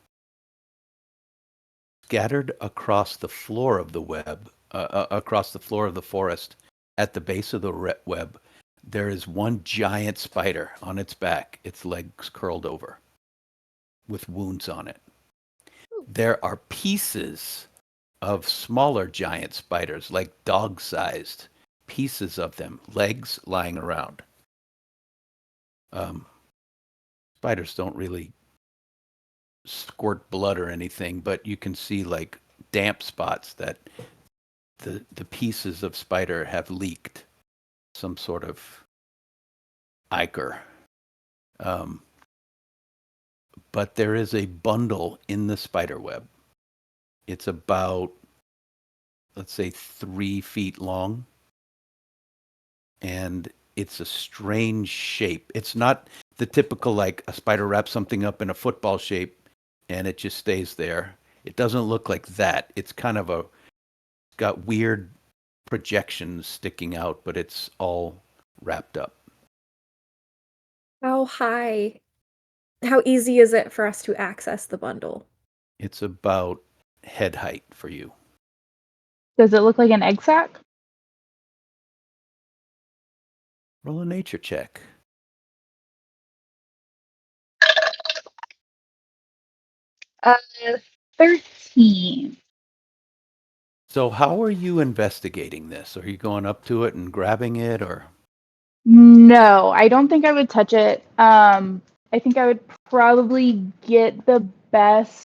Scattered across the floor of the web, across the floor of the forest, at the base of the web, there is one giant spider on its back, its legs curled over, with wounds on it. There are pieces of smaller giant spiders, like dog-sized pieces of them, legs lying around. Spiders don't really squirt blood or anything, but you can see like damp spots that the pieces of spider have leaked some sort of ichor. But there is a bundle in the spider web. It's about, let's say, 3 feet long, and it's a strange shape. It's not the typical, like a spider wraps something up in a football shape and it just stays there. It doesn't look like that. It's kind of got weird projections sticking out, but it's all wrapped up. How high, how easy is it for us to access the bundle? It's about head height for you. Does it look like an egg sack? Roll a nature check. 13. So how are you investigating this? Are you going up to it and grabbing it, or? No, I don't think I would touch it. I think I would probably get the best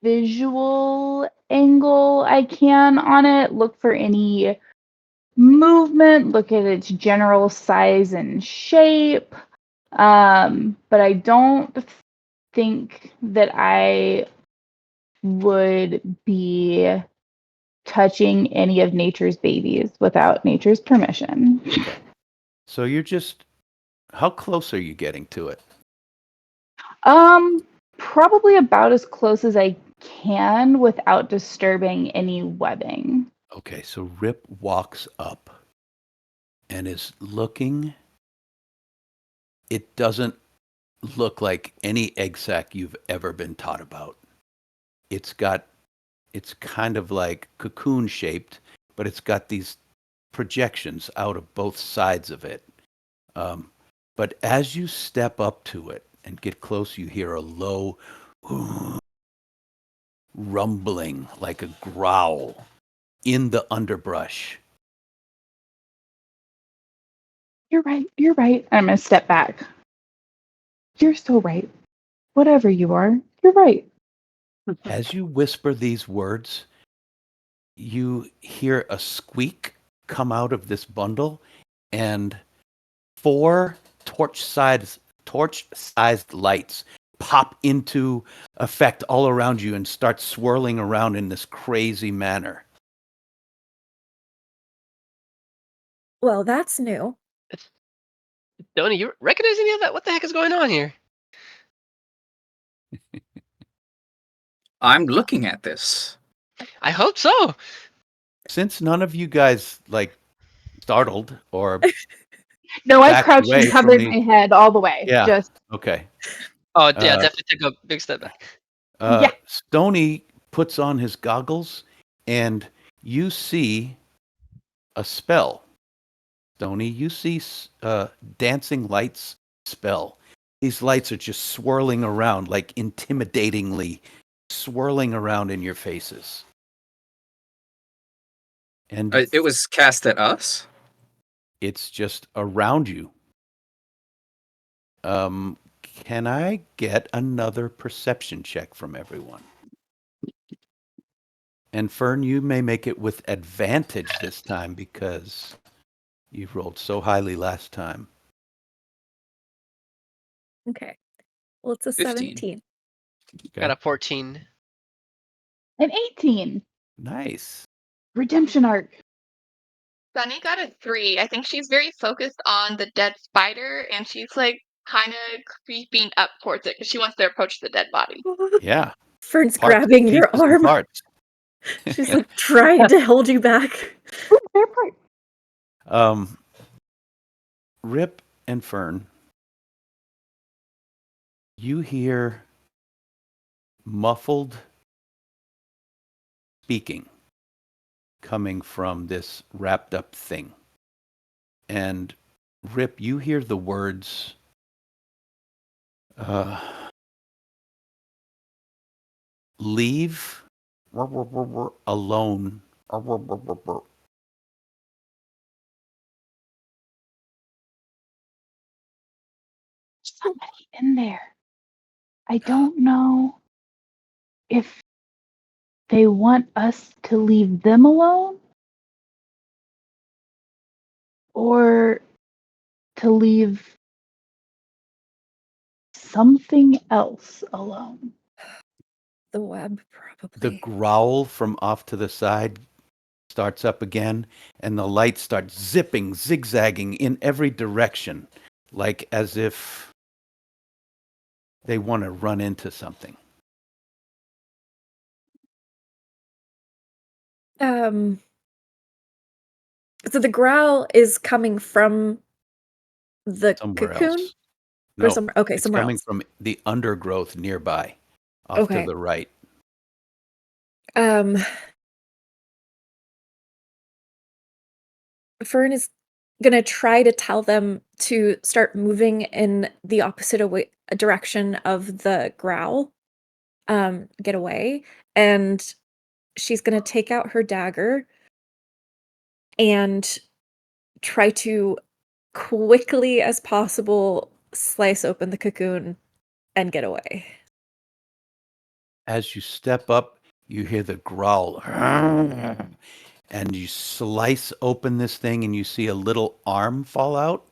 visual angle I can on it, look for any movement, look at its general size and shape. But I don't think that I would be touching any of nature's babies without nature's permission. Okay. So you're just, how close are you getting to it? Probably about as close as I can without disturbing any webbing. Okay, so Rip walks up and is looking. It doesn't look like any egg sac you've ever been taught about. It's kind of like cocoon shaped, but it's got these projections out of both sides of it. But as you step up to it and get close, you hear a low rumbling like a growl in the underbrush. You're right. You're right. I'm going to step back. You're so right. Whatever you are, you're right. As you whisper these words, you hear a squeak come out of this bundle, and 4 torch-sized lights pop into effect all around you and start swirling around in this crazy manner. Well, that's new. Donnie, you recognize any of that? What the heck is going on here? I'm looking at this. I hope so. Since none of you guys like startled or No, I backed crouched away and from covered the, my head all the way. yeah, Just, okay. Oh, yeah, Uh, definitely took a big step back. Yeah. Stony puts on his goggles, and you see a spell. Stony, you see dancing lights spell. These lights are just swirling around, like intimidatingly swirling around in your faces. And It was cast at us. it's just around you. Can I get another perception check from everyone? And Fern, you may make it with advantage this time because you rolled so highly last time. Okay. Well, it's a 15. 17. Okay. Got a 14. an 18. Nice. Redemption arc. Sunny got a 3. I think she's very focused on the dead spider, and she's like kind of creeping up towards it because she wants to approach the dead body. Yeah. Fern's Parts, grabbing your pieces, and arm. parts. She's like trying to hold you back. Ooh, fair part. Rip and Fern, you hear muffled speaking coming from this wrapped up thing. And Rip, you hear the words, leave alone. Somebody in there. I don't know if they want us to leave them alone or to leave something else alone. The web, The probably. growl from off to the side starts up again, and the light starts zipping, zigzagging in every direction, like as if they want to run into something. So the growl is coming from the Somewhere cocoon? else. Or No, somewhere, okay, it's somewhere coming else. from the undergrowth nearby, off to Okay. the right. Fern is gonna try to tell them to start moving in the opposite direction of the growl, get away, and she's gonna take out her dagger and try to quickly as possible slice open the cocoon and get away. As you step up, you hear the growl, and you slice open this thing, and you see a little arm fall out.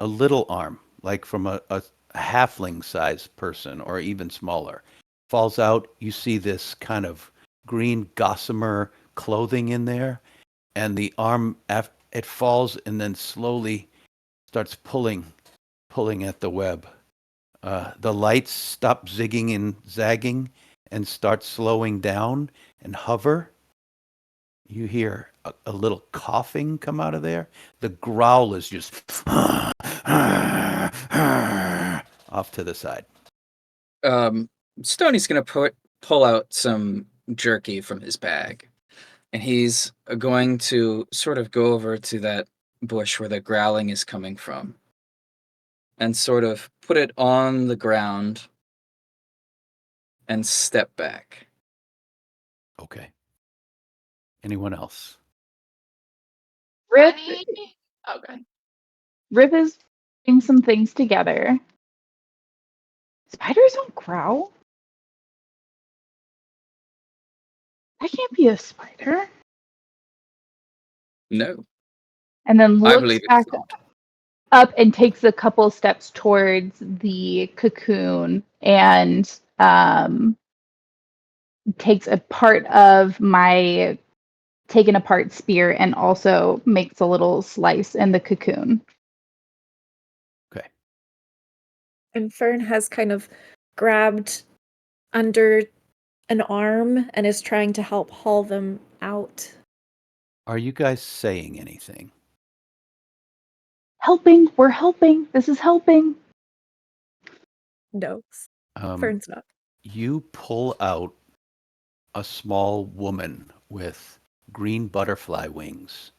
A little arm, like from a halfling sized person or even smaller, falls out. You see this kind of green gossamer clothing in there, and the arm, it falls and then slowly starts pulling at the web. The lights stop zigging and zagging and start slowing down and hover. You hear a little coughing come out of there. The growl is just off to the side. Stoney's gonna pull out some jerky from his bag, and he's going to sort of go over to that bush where the growling is coming from, and sort of put it on the ground and step back. Okay. Anyone else? Rip, Oh, good. Rip is putting some things together. Spiders don't growl. That can't be a spider. No, And then I looks believe back it's not. up and takes a couple steps towards the cocoon and takes a part of my taken apart spear and also makes a little slice in the cocoon. Okay. And Fern has kind of grabbed under an arm and is trying to help haul them out. Are you guys saying anything? Helping, we're helping. This is helping. No, Um, Fern's not. you pull out a small woman with green butterfly wings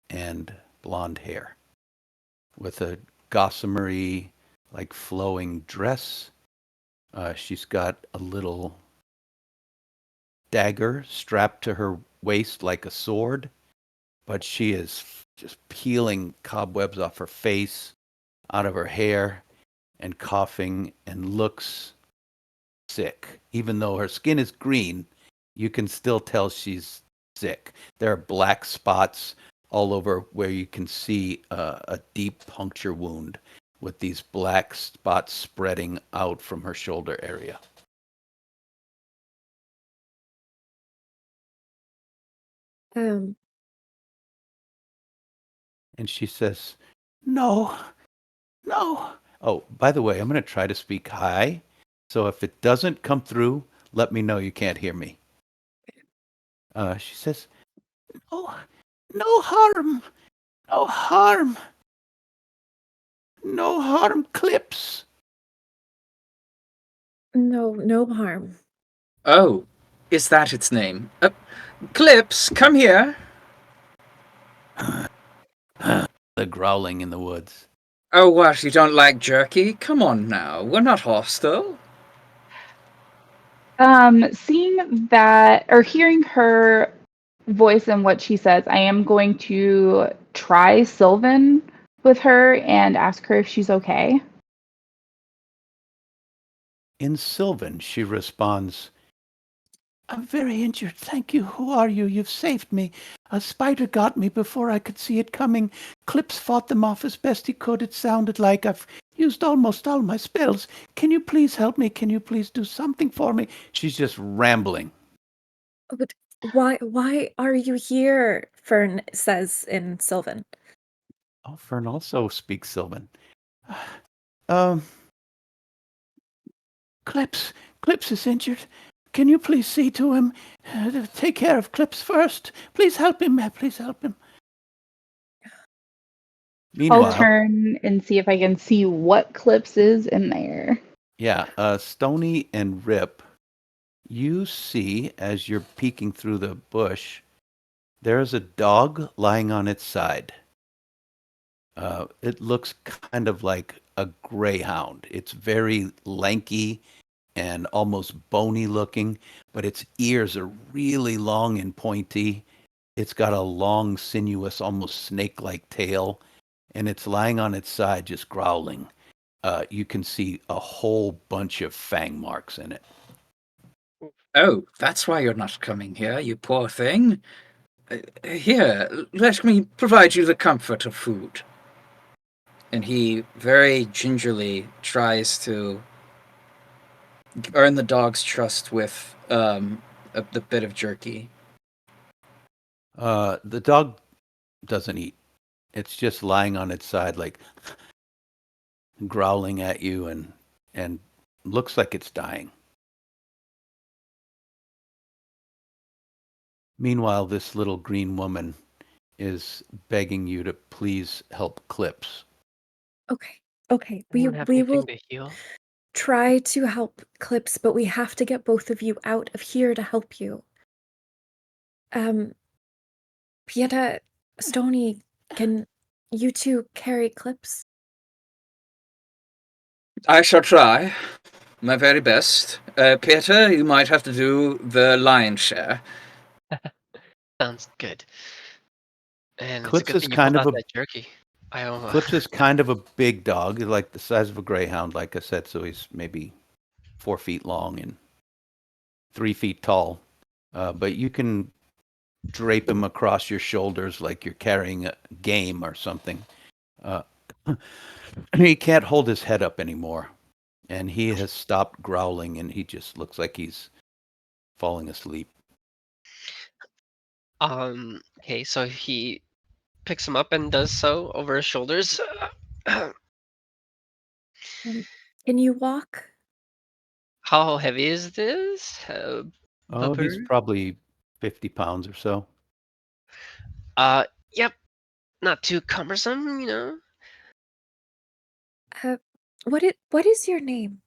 and blonde hair, with a gossamery, like flowing dress. She's got a little dagger strapped to her waist like a sword, but she is just peeling cobwebs off her face, out of her hair, and coughing, and looks sick. Even though her skin is green, you can still tell she's sick. There are black spots all over where you can see a deep puncture wound with these black spots spreading out from her shoulder area. Um, And she says, "No, no." Oh, by the way, I'm going to try to speak high. So if it doesn't come through, let me know you can't hear me. She says, "No, no harm, no harm, no harm, Clips." no harm. Oh, is that its name? Clips, come here. The growling in the woods. Oh, what? You don't like jerky? Come on now. We're not hostile. Seeing that or hearing her voice and what she says, I am going to try Sylvan with her and ask her if she's okay. In Sylvan, she responds, I'm very injured. Thank you. Who are you? You've saved me. A spider got me before I could see it coming. Clips fought them off as best he could. It sounded like I've used almost all my spells. Can you please help me? Can you please do something for me? She's just rambling. But why are you here? Fern says in Sylvan. Oh, Fern also speaks Sylvan. Um, Clips. Clips is injured. Can you please see to him? Take care of Clips first. Please help him. Please help him. I'll Meanwhile, turn and see if I can see what clips is in there. yeah, Stony and Rip, you see as you're peeking through the bush, there's a dog lying on its side. It looks kind of like a greyhound. It's very lanky and almost bony looking, but its ears are really long and pointy. It's got a long, sinuous, almost snake-like tail, and it's lying on its side just growling. You can see a whole bunch of fang marks in it. Oh, that's why you're not coming here, you poor thing. Here, let me provide you the comfort of food. And he very gingerly tries to earn the dog's trust with the bit of jerky. The dog doesn't eat. It's just lying on its side, like growling at you, and looks like it's dying. Meanwhile, this little green woman is begging you to please help Clips. Okay. Okay. We Anyone have we will anything to heal? try to help Clips, but we have to get both of you out of here to help you. Pieta, Stony, can you two carry Clips? I shall try my very best. Peter, you might have to do the lion's share. Sounds good. And it's a Clips good is thing you pulled kind of out a that jerky. Clips is kind of a big dog, like the size of a greyhound, like I said. So he's maybe 4 feet long and 3 feet tall. But you can drape him across your shoulders like you're carrying a game or something. Uh, he can't hold his head up anymore, and he has stopped growling, and he just looks like he's falling asleep. Okay, so he picks him up and does so over his shoulders. Can you walk? How heavy is this? Oh, he's Bubber? probably 50 pounds or so. Yep, not too cumbersome, you know. Uh, what is your name?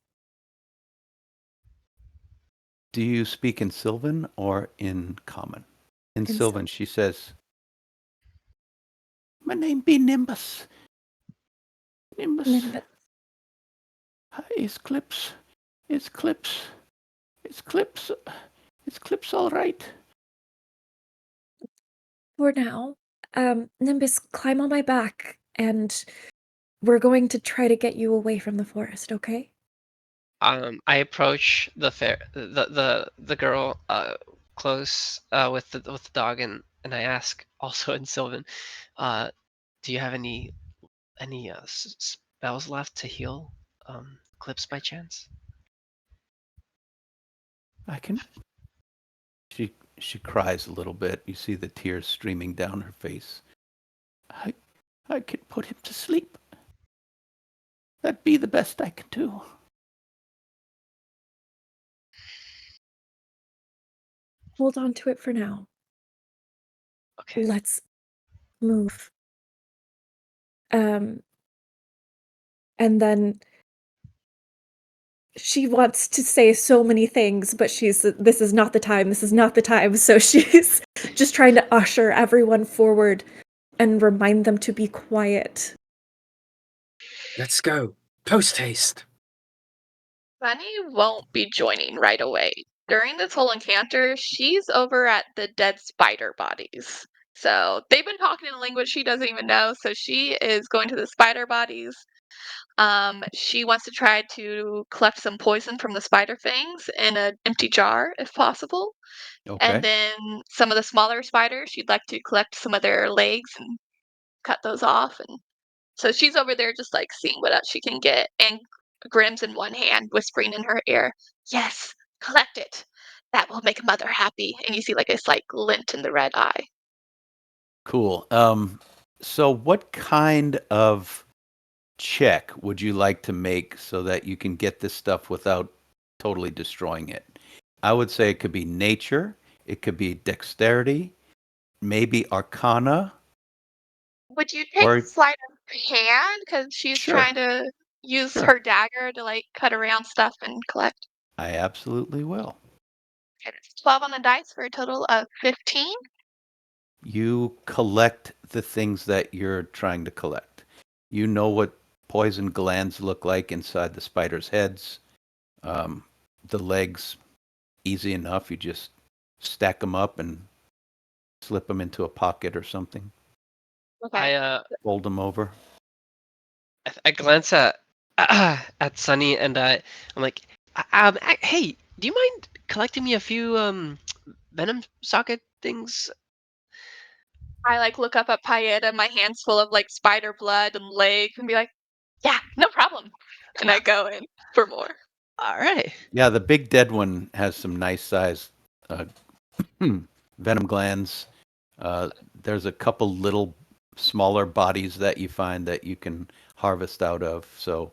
Do you speak in Sylvan or in Common? In In Sylvan, she says, "My name be Nimbus. Nimbus. Nimbus. Is Clips. Is Clips. Is Clips. Is Clips all right?" For now, Nimbus, climb on my back, and we're going to try to get you away from the forest, okay? I approach the girl close with the dog, and I ask also in Sylvan, uh, do you have any spells left to heal Clips by chance? I can. She cries a little bit. You see the tears streaming down her face. I I can put him to sleep. That'd be the best I can do. Hold on to it for now. Okay. Let's move. Um, and then she wants to say so many things, but this is not the time. This is not the time. So she's just trying to usher everyone forward and remind them to be quiet. Let's go. Post haste. Bunny won't be joining right away. During this whole encounter, she's over at the dead spider bodies. So they've been talking in a language she doesn't even know. So she is going to the spider bodies She wants to try to collect some poison from the spider fangs in an empty jar, if possible. And Okay. then some of the smaller spiders, she'd like to collect some of their legs and cut those off. And so she's over there just like seeing what else she can get. And Grimm's in one hand, whispering in her ear, "Yes, collect it. That will make Mother happy." And you see like a slight glint in the red eye. Cool. So what kind of check would you like to make so that you can get this stuff without totally destroying it? I would say it could be nature, it could be dexterity, maybe arcana, Would you take or sleight of hand? Because she's sure, trying to use sure. her dagger to like cut around stuff and collect. I absolutely will. Okay, that's 12 on the dice for a total of 15. You collect the things that you're trying to collect. You know what poison glands look like inside the spider's heads. Um, the legs, easy enough. You just stack them up and slip them into a pocket or something. Okay. Fold them over. I glance at at Sunny and I'm like, hey, do you mind collecting me a few venom socket things? I like look up at Paeta, my hands full of like spider blood and legs, and be like, "Yeah, no problem." And I go in for more. All right. Yeah, the big dead one has some nice size uh, venom glands. There's a couple little smaller bodies that you find that you can harvest out of. So,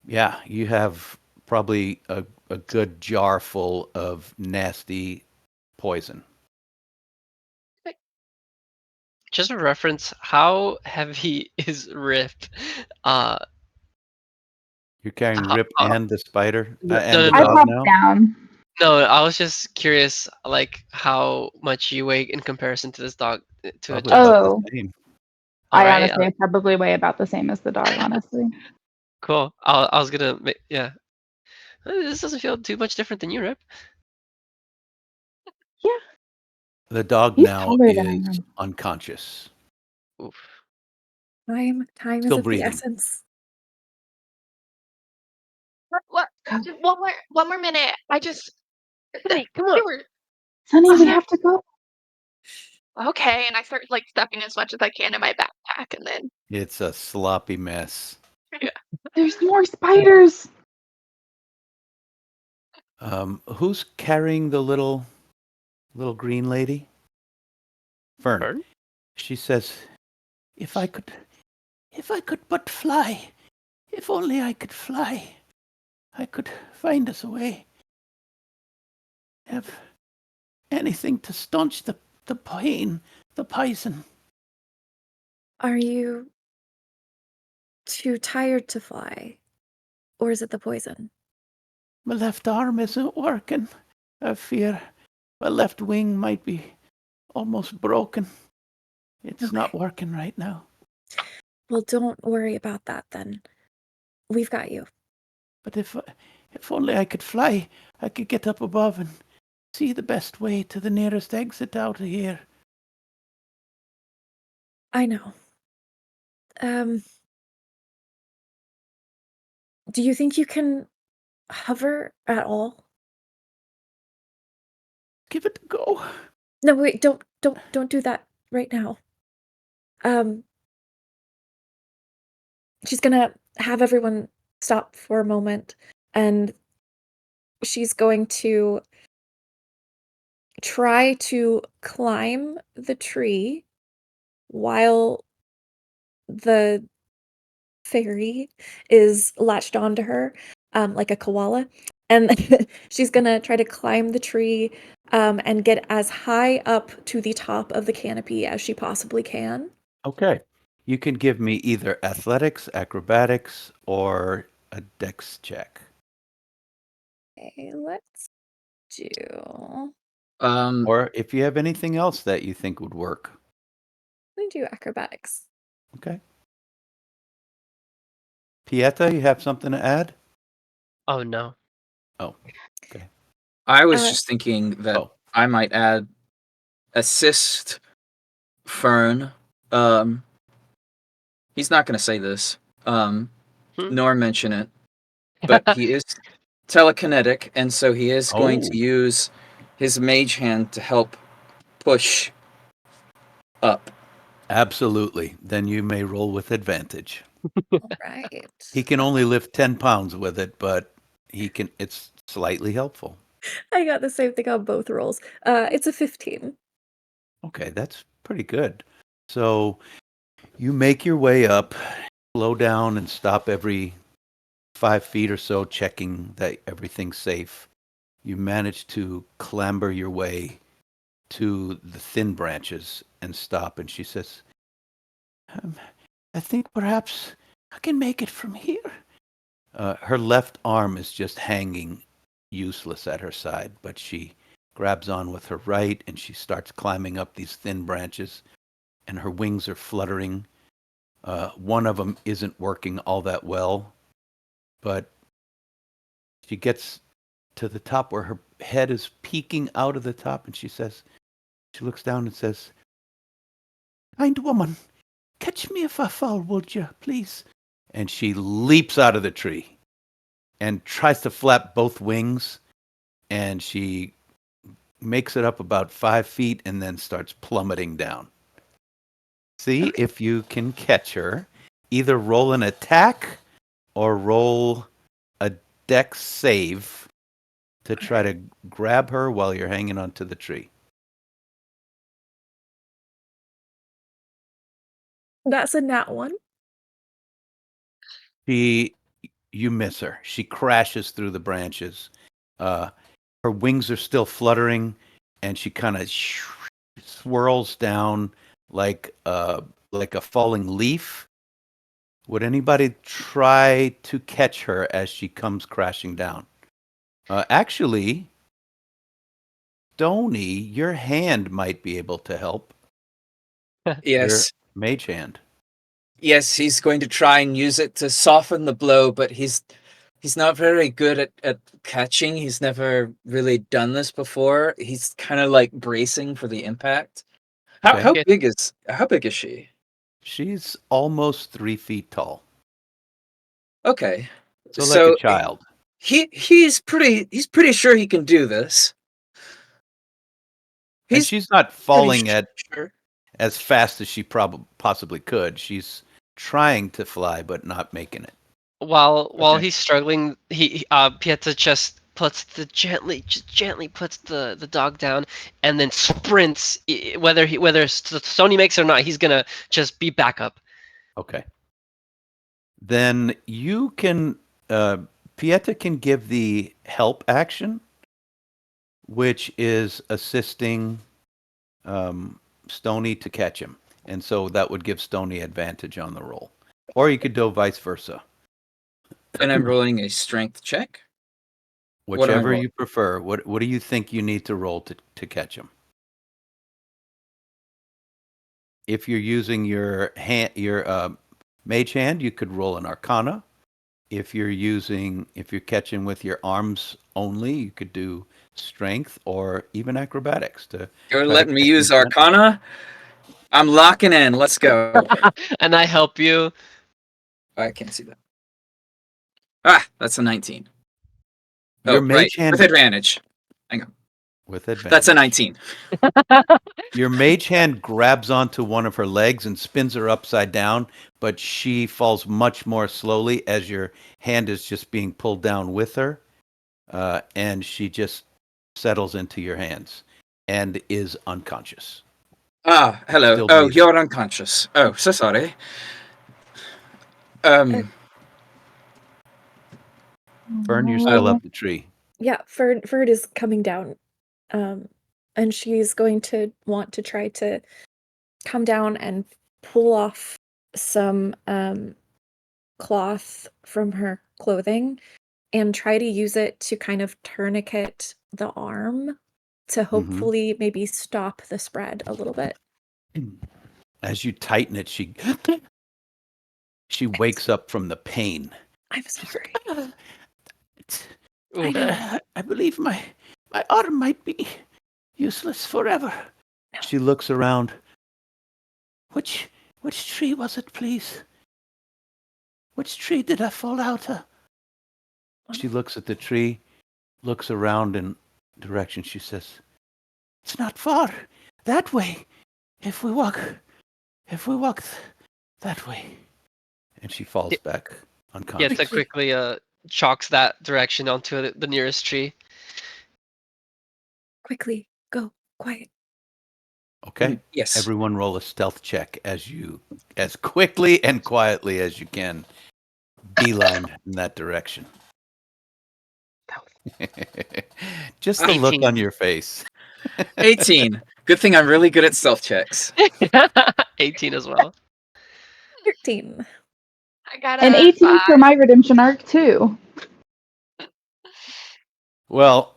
yeah, you have probably a good jar full of nasty poison. Just a reference, how heavy is Rift? Uh, You're carrying how, Rip and the spider no, and no, the no, I no, dog popped now. down. no. I was just curious, like how much you weigh in comparison to this dog, to a Probably giant. about the Oh, same. All I right, honestly probably weigh about the same as the dog, honestly. cool. I was gonna, yeah. This doesn't feel too much different than you, Rip. Yeah, The dog he's now taller than I is am. unconscious, Oof. Time is still of the breathing. essence. What? Go. Just one more minute. I just Sunny, come on. they were Sunny, we Sunny. have to go. Okay, and I start like stuffing as much as I can in my backpack, and then It's a sloppy mess. yeah. There's more spiders. Who's carrying the little green lady? Fern. Fern? She says, "If I could, if I could but fly, if only I could fly, I could find us a way. Have anything to staunch the pain, the poison." Are you too tired to fly? Or is it the poison? My left arm isn't working. I fear my left wing might be almost broken. It's Okay. not working right now. Well, don't worry about that then. We've got you. But if only I could fly, I could get up above and see the best way to the nearest exit out of here. I know. Do you think you can hover at all? Give it a go. No, wait, don't do that right now. Um, she's gonna have everyone stop for a moment, and she's going to try to climb the tree while the fairy is latched onto her, like a koala. And she's gonna try to climb the tree, and get as high up to the top of the canopy as she possibly can. Okay. You can give me either athletics, acrobatics, or a dex check. Okay, let's do Or if you have anything else that you think would work. let me do acrobatics. Okay. Pieta, you have something to add? Oh no. Oh, okay. I was Uh, just thinking that Oh, I might add assist Fern. He's not going to say this. nor mention it. But he is telekinetic, and so he is going Oh. to use his mage hand to help push up. Absolutely. Then you may roll with advantage. All right. He can only lift 10 pounds with it, but it's slightly helpful. I got the same thing on both rolls. It's a 15. Okay, that's pretty good. So you make your way up, slow down and stop every 5 feet or so, checking that everything's safe. You manage to clamber your way to the thin branches and stop. And she says, I think perhaps I can make it from here. Her left arm is just hanging useless at her side, but she grabs on with her right and she starts climbing up these thin branches, and her wings are fluttering. One of them isn't working all that well, but she gets to the top where her head is peeking out of the top, and she looks down and says, Kind woman, catch me if I fall, would you, please? And she leaps out of the tree and tries to flap both wings, and she makes it up about 5 feet and then starts plummeting down. See if you can catch her. Either roll an attack or roll a dex save to try to grab her while you're hanging onto the tree. That's a nat 1. You miss her. She crashes through the branches. Her wings are still fluttering, and she kind of swirls down like a falling leaf. Would anybody try to catch her as she comes crashing down? Actually, Stony, your hand might be able to help. Your Yes. mage hand. Yes, he's going to try and use it to soften the blow, but he's not very good at catching. He's never really done this before. He's kind of like bracing for the impact. Okay. How big is she? She's almost 3 feet tall. Okay. So like a So child. he's pretty sure he can do this. And He's she's not pretty falling at sure. as fast as she possibly could. She's trying to fly, but not making it. While Okay. he's struggling, Pieta just gently puts the dog down and then sprints. Whether Sony makes it or not, he's gonna just be back up. Okay. Then you can, Pieta can give the help action, which is assisting Stony to catch him. And so that would give Stony advantage on the roll. Or you could do vice versa. And I'm rolling a strength check. What am I Whichever rolling? you prefer. What do you think you need to roll to catch him? If you're using your mage hand, you could roll an arcana. If you're catching with your arms only, you could do strength or even acrobatics to You're try to letting me catch use him gently. Arcana? I'm locking in. Let's go. And I help you. I can't see that. Ah, that's a 19. Your Oh, right. mage hand With advantage. Hang on. with advantage. That's a 19. Your mage hand grabs onto one of her legs and spins her upside down, but she falls much more slowly as your hand is just being pulled down with her, and she just settles into your hands and is unconscious. Ah, hello. Still Oh, breathing. you're unconscious. Oh, so sorry. Fern, you're still up the tree. Yeah, Ferd is coming down. And she's going to want to try to come down and pull off some cloth from her clothing and try to use it to kind of tourniquet the arm to hopefully maybe stop the spread a little bit. As you tighten it, she wakes up from the pain. I'm sorry. Ooh. I believe my arm might be useless forever. She looks around. Which tree was it, please? Which tree did I fall out of? She looks at the tree, looks around in direction. She says, "It's not far. That way. If we walk that way." And she falls back unconscious. Yetza quickly chalks that direction onto the nearest tree. Quickly, go, quiet. Okay. Yes. Everyone roll a stealth check as quickly and quietly as you can beeline in that direction. Just the look 18. on your face. 18. Good thing I'm really good at stealth checks. 18 as well. 13. I got And a 18 for 5. my redemption arc too. Well,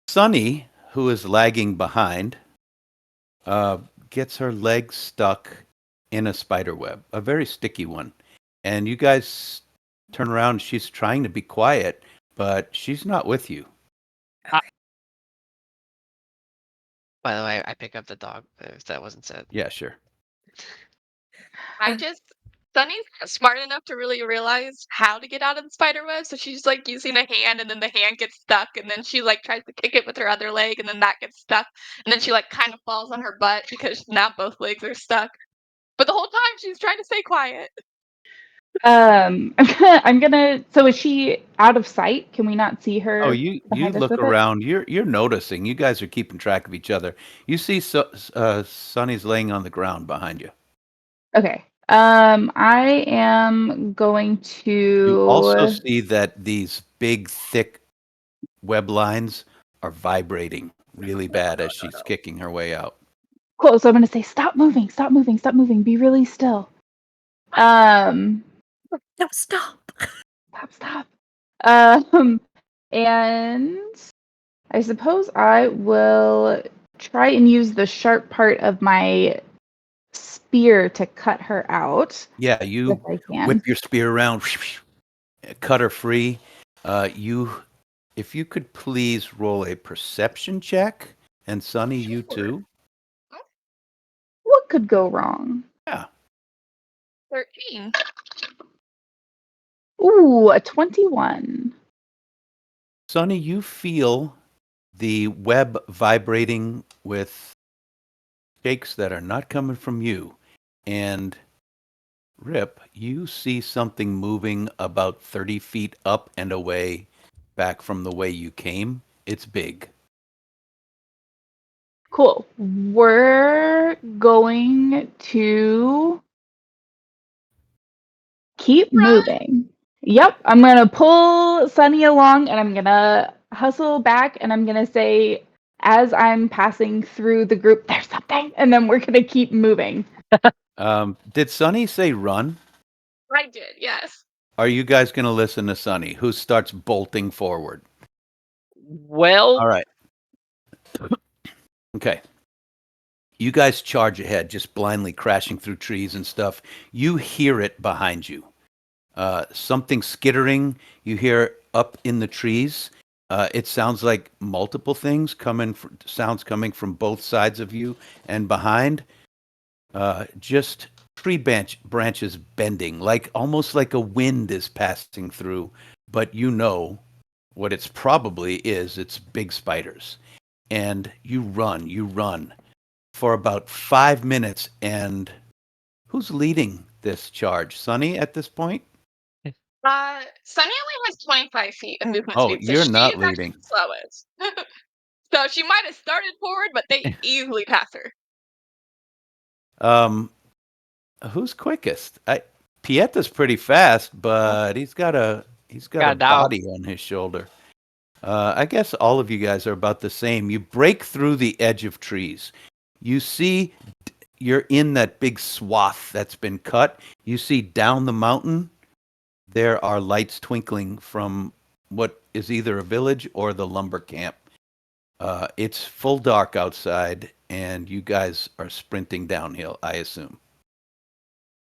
Sunny, who is lagging behind, gets her leg stuck in a spider web, a very sticky one. And you guys turn around. She's trying to be quiet, but she's not with you. By the way, I pick up the dog, if that wasn't said. Yeah, sure. I just Sunny's smart enough to really realize how to get out of the spider web, so she's like using a hand, and then the hand gets stuck, and then she like tries to kick it with her other leg, and then that gets stuck, and then she like kind of falls on her butt because now both legs are stuck. But the whole time she's trying to stay quiet. I'm gonna. So is she out of sight? Can we not see her? Oh, you behind us look with it? around. You're noticing. You guys are keeping track of each other. You see, Sonny's laying on the ground behind you. Okay. I am going You also to. see that these big, thick web lines are vibrating really bad as she's kicking her way out. Cool. So I'm gonna say, stop moving, stop moving, stop moving. Be really still. No, stop. Stop. And I suppose I will try and use the sharp part of my spear to cut her out. Yeah, you If I can. whip your spear around, cut her free. If you could please roll a perception check, and Sonny, you Sure. too. What could go wrong? Yeah. 13. Ooh, a 21. Sonny, you feel the web vibrating with shakes that are not coming from you. And Rip, you see something moving about 30 feet up and away back from the way you came. It's big. Cool. We're going to keep Run. moving. Yep, I'm gonna pull Sunny along and I'm gonna hustle back and I'm gonna say, as I'm passing through the group, there's something, and then we're gonna keep moving. Did Sonny say run? I did, yes. Are you guys going to listen to Sonny, who starts bolting forward? Well, All right. Okay. You guys charge ahead, just blindly crashing through trees and stuff. You hear it behind you. Something skittering. You hear up in the trees. It sounds like multiple things sounds coming from both sides of you and behind. Just tree branches bending, like almost like a wind is passing through. But you know what it's probably is. It's big spiders, and you run for about 5 minutes. And who's leading this charge? Sonny at this point? Sunny only has 25 feet of movement Oh, speed, so you're she not is actually leading. the slowest. So she might have started forward, but they easily pass her. Who's quickest? Pieta's pretty fast, but he's got a Got a dog. body on his shoulder. I guess all of you guys are about the same. You break through the edge of trees. You see you're in that big swath that's been cut. You see down the mountain, there are lights twinkling from what is either a village or the lumber camp. It's full dark outside, and you guys are sprinting downhill, I assume.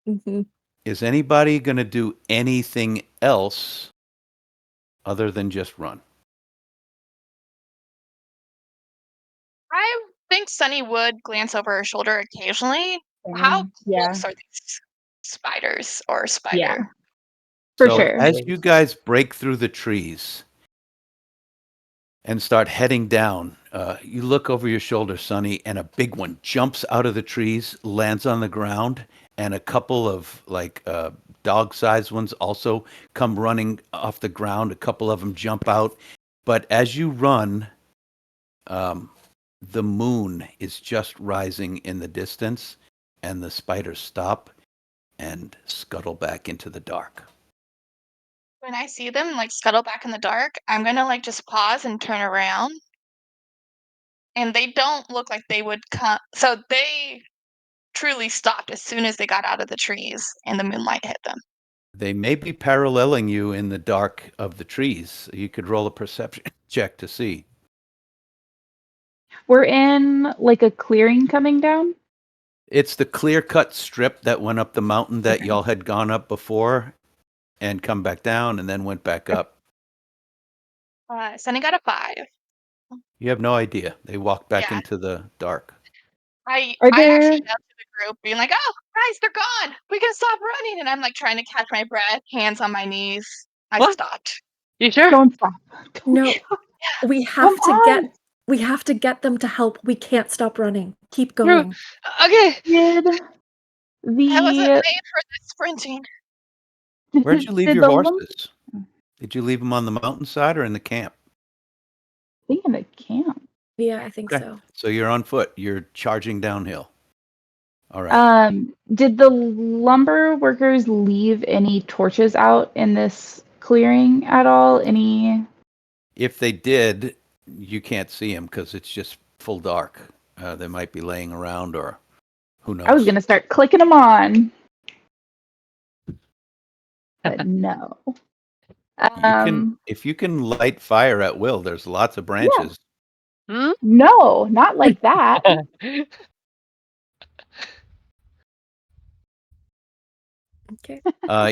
Mm-hmm. Is anybody going to do anything else other than just run? I think Sunny would glance over her shoulder occasionally. How Yeah. close are these spiders or a spider. Yeah. For So sure. as you guys break through the trees and start heading down, you look over your shoulder, Sonny, and a big one jumps out of the trees, lands on the ground, and a couple of dog-sized ones also come running off the ground. A couple of them jump out, but as you run, the moon is just rising in the distance, and the spiders stop and scuttle back into the dark. When I see them like scuttle back in the dark, I'm gonna like just pause and turn around. And they don't look like they would come. So they truly stopped as soon as they got out of the trees and the moonlight hit them. They may be paralleling you in the dark of the trees. You could roll a perception check to see. We're in like a clearing coming down. It's the clear-cut strip that went up the mountain that Okay. y'all had gone up before and come back down and then went back up. Sunny got a 5. You have no idea. They walked back Yeah. into the dark. I Are actually there yelled to the group, being like, "Oh, guys, they're gone! We can stop running!" And I'm like trying to catch my breath, hands on my knees. I What? stopped. You sure? don't stop. Don't No, stop. we Come have to on. get them to help. We can't stop running. Keep True. going. Okay. Did I wasn't the made for this sprinting. Where'd you leave did your the lump horses? Did you leave them on the mountainside or in the camp? thing in the camp? Yeah, I think Okay. so. So you're on foot. You're charging downhill. All right. Did the lumber workers leave any torches out in this clearing at all? Any? If they did, you can't see them because it's just full dark. They might be laying around or who knows. I was gonna start clicking them on, but no. If you can light fire at will, there's lots of branches. Hmm? No, not like that. Okay.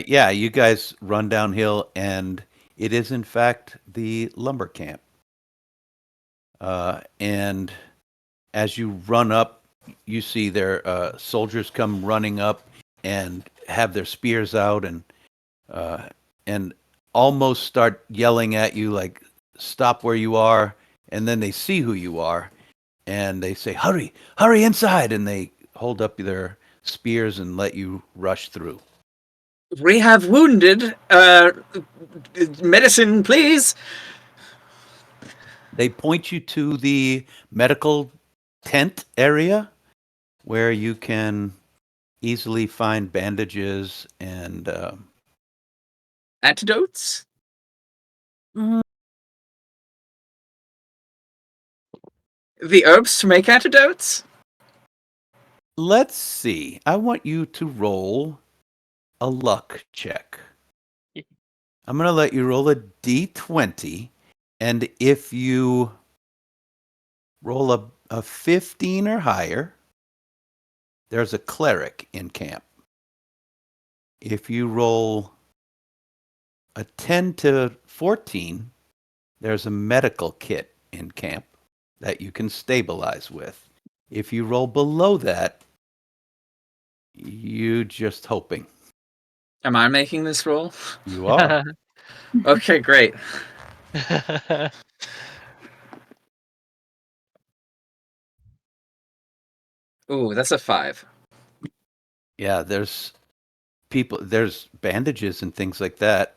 Yeah, you guys run downhill, and it is in fact the lumber camp. And as you run up, you see their soldiers come running up and have their spears out and almost start yelling at you like, "Stop where you are!" And then they see who you are, and they say, "Hurry, hurry inside!" And they hold up their spears and let you rush through. We have wounded. Medicine, please. They point you to the medical tent area where you can easily find bandages and Antidotes. The herbs to make antidotes. let's see. I want you to roll a luck check. I'm going to let you roll a d20, and if you roll a 15 or higher, there's a cleric in camp. If you roll a 10 to 14, there's a medical kit in camp that you can stabilize with. If you roll below that, you just hoping. Am I making this roll? You are. Okay, great. Ooh, that's a 5. Yeah, there's bandages and things like that.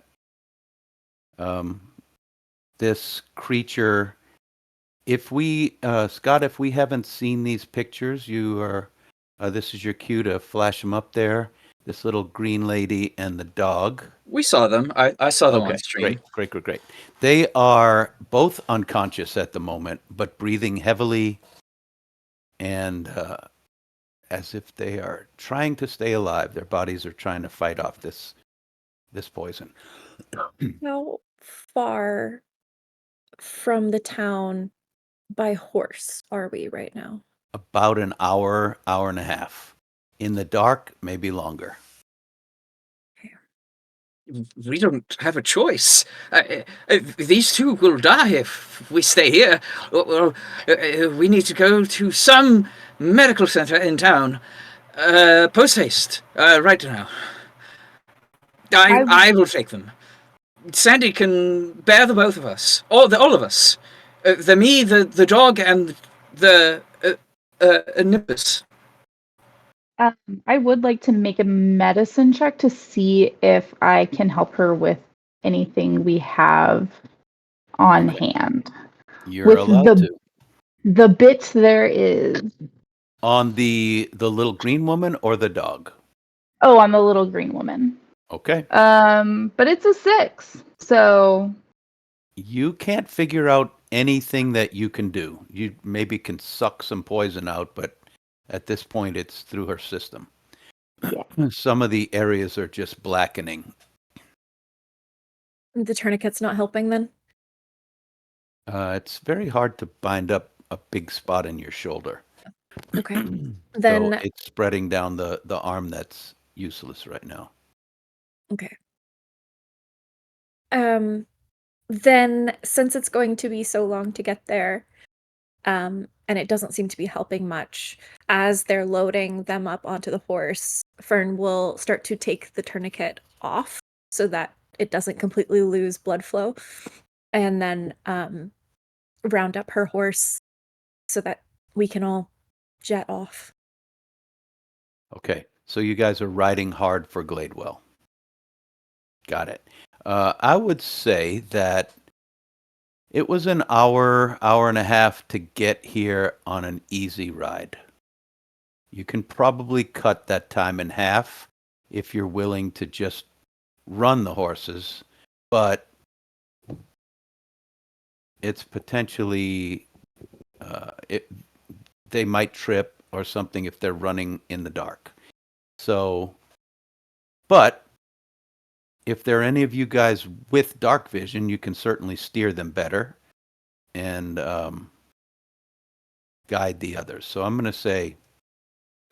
This creature, Scott, if we haven't seen these pictures, this is your cue to flash them up there. This little green lady and the dog. We saw them. I saw them on stream. Great. They are both unconscious at the moment, but breathing heavily and as if they are trying to stay alive. Their bodies are trying to fight off this poison. How far from the town by horse are we right now? About an hour and a half. In the dark, maybe longer. We don't have a choice. These two will die if we stay here. We need to go to some medical center in town. Post haste. Right now. I will take them. Sandy can bear the both of us. All of us. The dog, and the Nimbus. I would like to make a medicine check to see if I can help her with anything we have on Okay. hand. You're With allowed to. the bits there is. On the little green woman or the dog? Oh, I'm a little green woman. Okay. But it's a 6, so You can't figure out anything that you can do. You maybe can suck some poison out, but at this point it's through her system. yeah. Some of the areas are just blackening. The tourniquet's not helping then? It's very hard to bind up a big spot in your shoulder. Okay. So Then it's spreading down the arm that's useless right now. okay. Then since it's going to be so long to get there, and it doesn't seem to be helping much, as they're loading them up onto the horse, Fern will start to take the tourniquet off so that it doesn't completely lose blood flow, and then round up her horse so that we can all jet off. Okay, so you guys are riding hard for Gladewell. Got it. I would say that it was an hour, hour and a half to get here on an easy ride. You can probably cut that time in half if you're willing to just run the horses, but it's potentially they might trip or something if they're running in the dark. So, but if there are any of you guys with dark vision, you can certainly steer them better and guide the others. So I'm going to say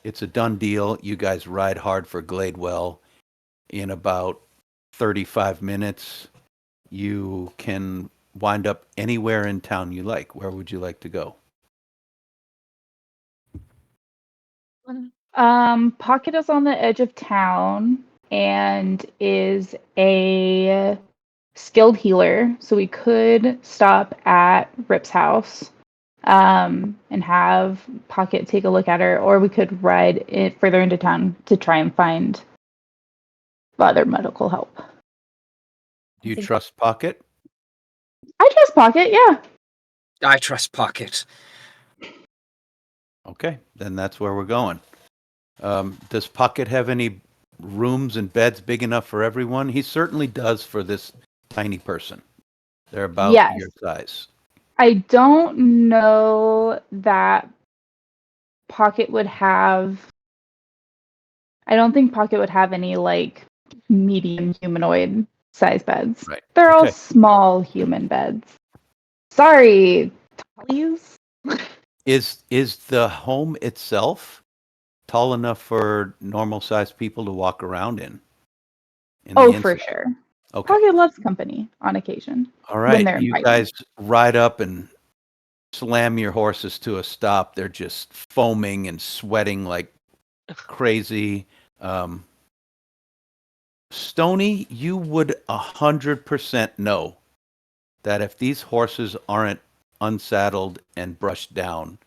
it's a done deal. You guys ride hard for Gladewell. In about 35 minutes, you can wind up anywhere in town you like. Where would you like to go? Pocket is on the edge of town and is a skilled healer, so we could stop at Rip's house and have Pocket take a look at her, or we could ride it further into town to try and find other medical help. Do you think- trust Pocket? I trust Pocket, yeah. I trust Pocket. Okay, then that's where we're going. Does Pocket have any rooms and beds big enough for everyone? He certainly does for this tiny person. They're about Yes. your size. I don't know that Pocket would have. I don't think Pocket would have any like medium humanoid size beds. Right. They're all Okay. small human beds. Sorry, Tallies. Is the home itself tall enough for normal sized people to walk around in? Oh, the for inside? sure. Okay. Pocket loves company on occasion. All when right. they're You invited. guys ride up and slam your horses to a stop. They're just foaming and sweating like crazy. Stony, you would 100% know that if these horses aren't unsaddled and brushed down,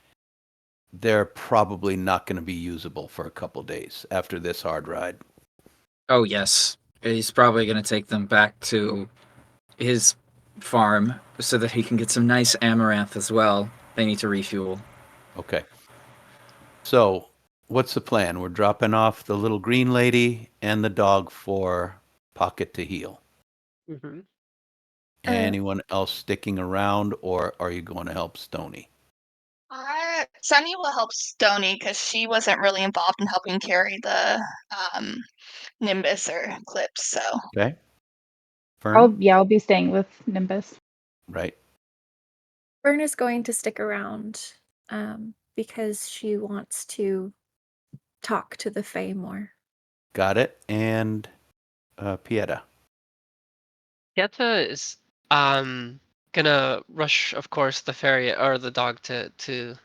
they're probably not going to be usable for a couple days after this hard ride. Oh yes, he's probably going to take them back to his farm so that he can get some nice amaranth as well. They need to refuel. Okay. So, what's the plan? We're dropping off the little green lady and the dog for Pocket to heal. Mm-hmm. Anyone else sticking around, or are you going to help Stony? Sunny will help Stony because she wasn't really involved in helping carry the Nimbus or Eclipse. So Okay. Fern? I'll be staying with Nimbus. Right. Fern is going to stick around because she wants to talk to the Fae more. Got it. And Pieta. Pieta is gonna rush, of course, the ferry or the dog to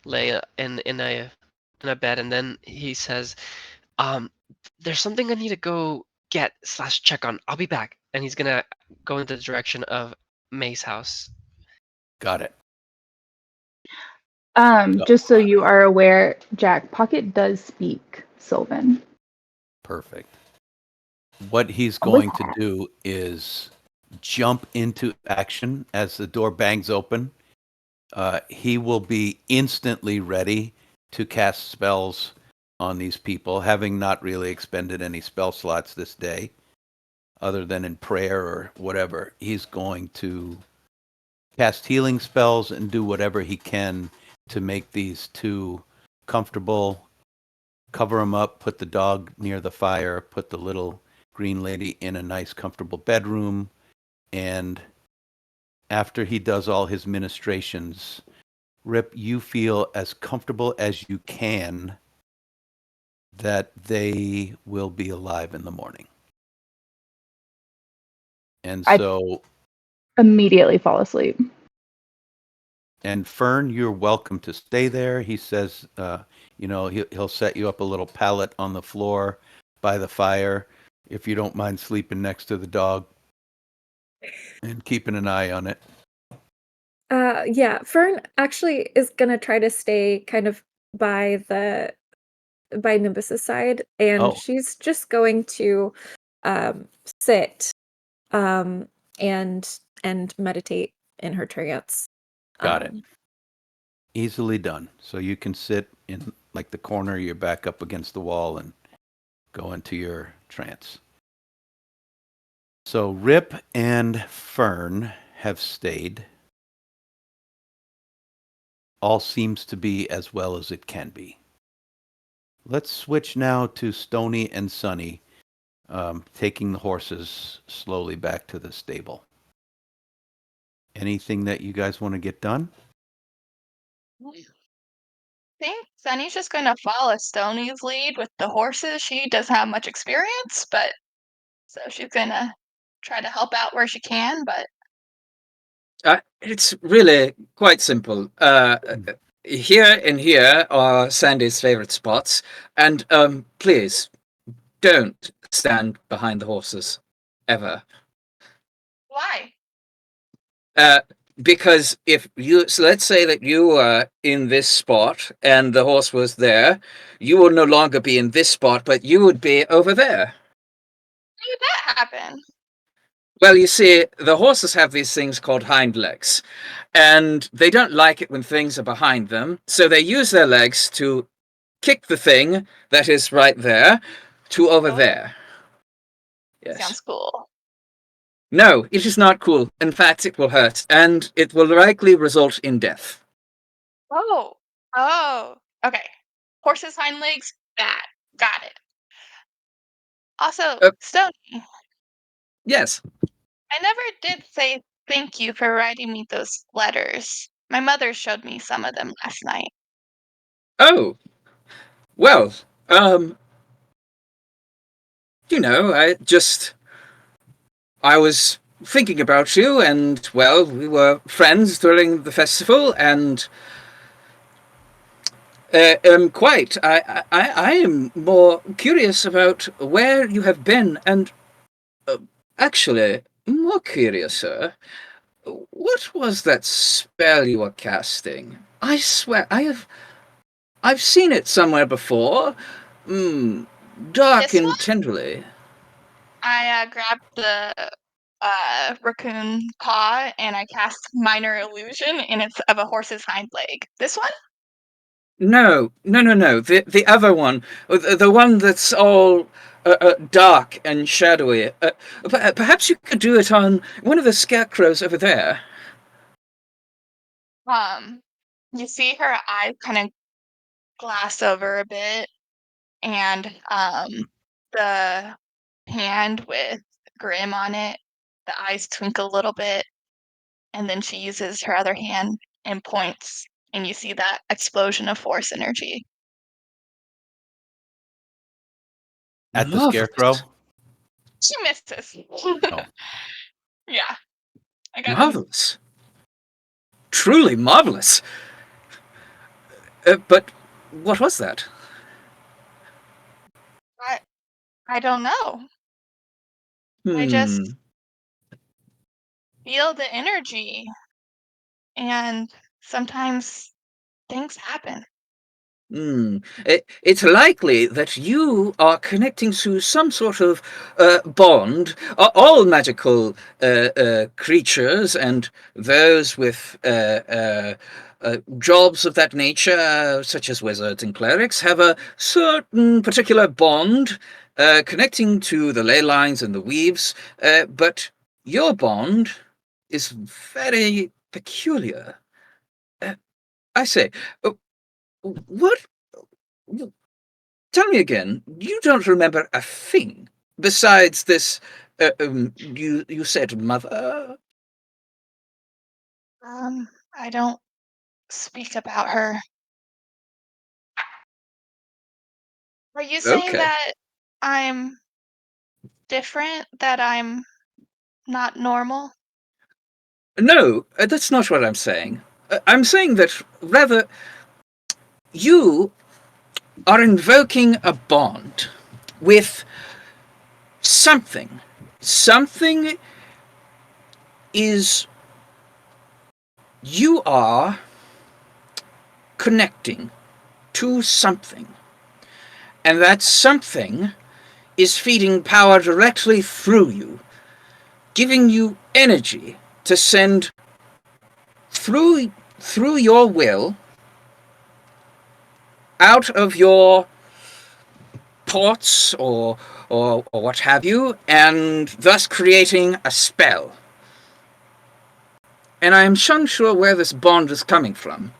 lay in a in a bed, and then he says, "There's something I need to go get/check on. I'll be back." And he's gonna go in the direction of May's house. Got it. Just so you are aware, Jack, Pocket does speak Sylvan. Perfect. What he's Oh, going yeah. to do is jump into action as the door bangs open. He will be instantly ready to cast spells on these people, having not really expended any spell slots this day, other than in prayer or whatever. He's going to cast healing spells and do whatever he can to make these two comfortable, cover them up, put the dog near the fire, put the little green lady in a nice, comfortable bedroom, and after he does all his ministrations, Rip, you feel as comfortable as you can that they will be alive in the morning. And I so, immediately fall asleep. and Fern, you're welcome to stay there. He says, he'll set you up a little pallet on the floor by the fire if you don't mind sleeping next to the dog and keeping an eye on it. Yeah, Fern actually is gonna try to stay kind of by Nimbus's side, and Oh, she's just going to sit um and meditate in her trance. got it. Um, Easily done. So you can sit in like the corner, you're back up against the wall and go into your trance. So Rip and Fern have stayed. All seems to be as well as it can be. Let's switch now to Stony and Sunny, taking the horses slowly back to the stable. Anything that you guys want to get done? I think Sunny's just going to follow Stony's lead with the horses. She doesn't have much experience, but so she's going to try to help out where she can. But It's really quite simple. Here and here are Sandy's favorite spots, and please don't stand behind the horses ever. why? Uh, because so let's say that you were in this spot and the horse was there, you will no longer be in this spot, but you would be over there. How did that happen? Well, you see, the horses have these things called hind legs, and they don't like it when things are behind them, so they use their legs to kick the thing that is right there to over Oh, there. Yes. sounds cool. No, it is not cool. In fact, it will hurt, and it will likely result in death. Oh, oh, okay. Horse's hind legs, bad. Got it. Also, Uh, Stony, yes. I never did say thank you for writing me those letters. My mother showed me some of them last night. Oh, well, I was thinking about you, and, well, we were friends during the festival, and, quite. I am more curious about where you have been, and, actually, more curious, sir. What was that spell you were casting? I swear, I've seen it somewhere before. Dark This one, and tenderly. I grabbed the raccoon paw and I cast minor illusion, and it's of a horse's hind leg. This one? No. The other one, the one that's all dark and shadowy. Perhaps you could do it on one of the scarecrows over there. You see her eyes kind of glass over a bit, and the hand with Grim on it, the eyes twinkle a little bit, and then she uses her other hand and points, and you see that explosion of force energy. At the Marvelous. Scarecrow? She misses. Oh, Yeah, I got him. Marvelous. Truly marvelous. But what was that? I don't know. I just Hmm. feel the energy, and sometimes things happen. It's likely that you are connecting to some sort of bond. All magical creatures and those with jobs of that nature, such as wizards and clerics, have a certain particular bond connecting to the ley lines and the weaves. But your bond is very peculiar. I say, uh, what? Tell me again, you don't remember a thing besides this, you said mother? I don't speak about her. Are you saying Okay. that I'm different? That I'm not normal? No, that's not what I'm saying. I'm saying that rather you are invoking a bond with something. Something is you are connecting to something. And that something is feeding power directly through you, giving you energy to send through your will out of your ports or what have you, and thus creating a spell. And I am unsure where this bond is coming from.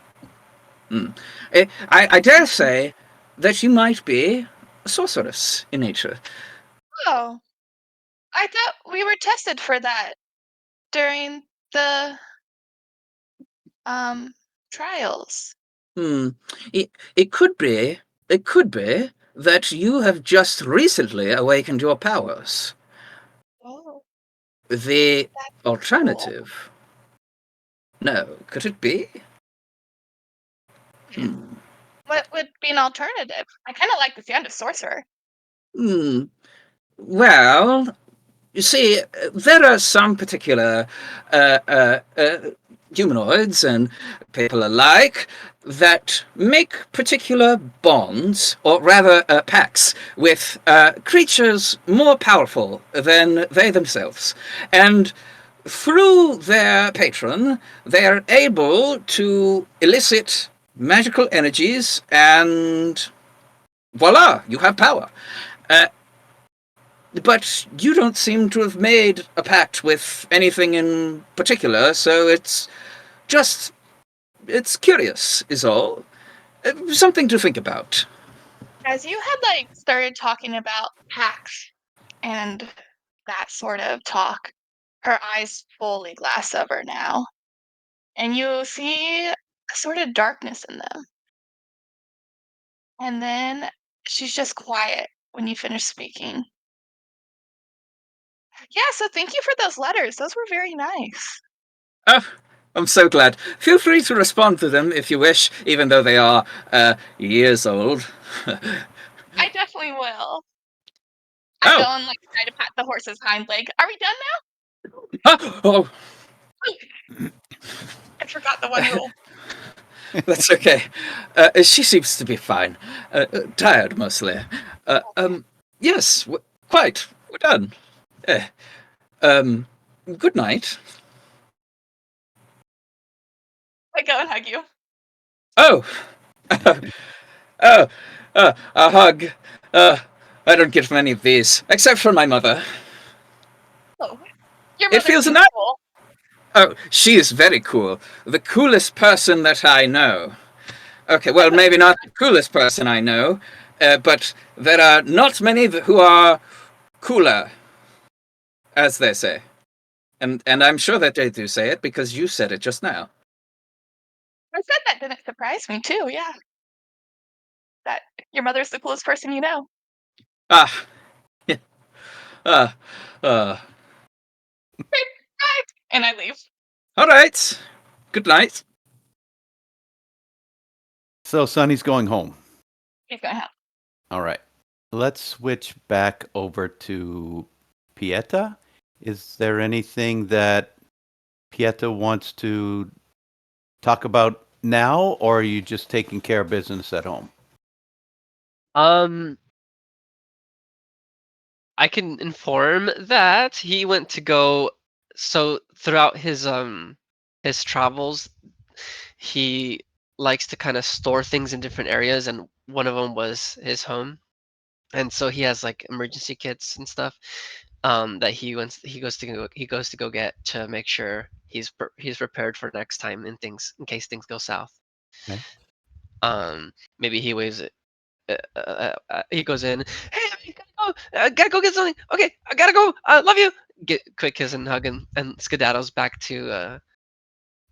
I dare say that you might be a sorceress in nature. Oh, I thought we were tested for that during the um trials. Hmm. It could be. It could be that you have just recently awakened your powers. Oh, The that's cool. alternative. No, could it be? Hmm. What would be an alternative? I kind of like the sound of sorcerer. Hmm. Well, you see, there are some particular uh, uh, uh, humanoids and people alike that make particular bonds, or rather pacts, with creatures more powerful than they themselves. And through their patron, they are able to elicit magical energies, and voila, you have power. Uh, but you don't seem to have made a pact with anything in particular, so just, it's curious, is all. Something to think about. As you had like started talking about hacks and that sort of talk, her eyes fully glass over now, and you see a sort of darkness in them. And then she's just quiet when you finish speaking. Yeah, so thank you for those letters. Those were very nice. Oh, I'm so glad. Feel free to respond to them if you wish, even though they are years old. I definitely will. I go Oh, and like try to pat the horse's hind leg. Are we done oh, now? I forgot the one rule. that's okay. She seems to be fine. Tired mostly. Yes, quite. We're done. Eh, um, good night. I go and hug you. Oh, oh, a hug. Uh, I don't get many of these, except from my mother. Oh, your It mother feels seems nice. cool. Oh, she is very cool. The coolest person that I know. Okay, My well, mother maybe is not the coolest person I know, but there are not many who are cooler, as they say. And I'm sure that they do say it because you said it just now. I said that didn't surprise me too, yeah. That your mother's the coolest person you know. Ah, uh, uh. Right. And I leave. All right. Good night. So Sonny's going home. He's gonna have. All right. let's switch back over to Pieta. Is there anything that Pieta wants to talk about now, or are you just taking care of business at home? Um, I can inform that he went to go. So throughout his travels, he likes to kind of store things in different areas, and one of them was his home. And so he has like emergency kits and stuff that he goes to go get to make sure he's prepared for next time in case things go south. Okay. Maybe he goes in. Hey, I gotta go get something. Okay, I gotta go. I love you. Get quick kiss and hug and skedaddles back to.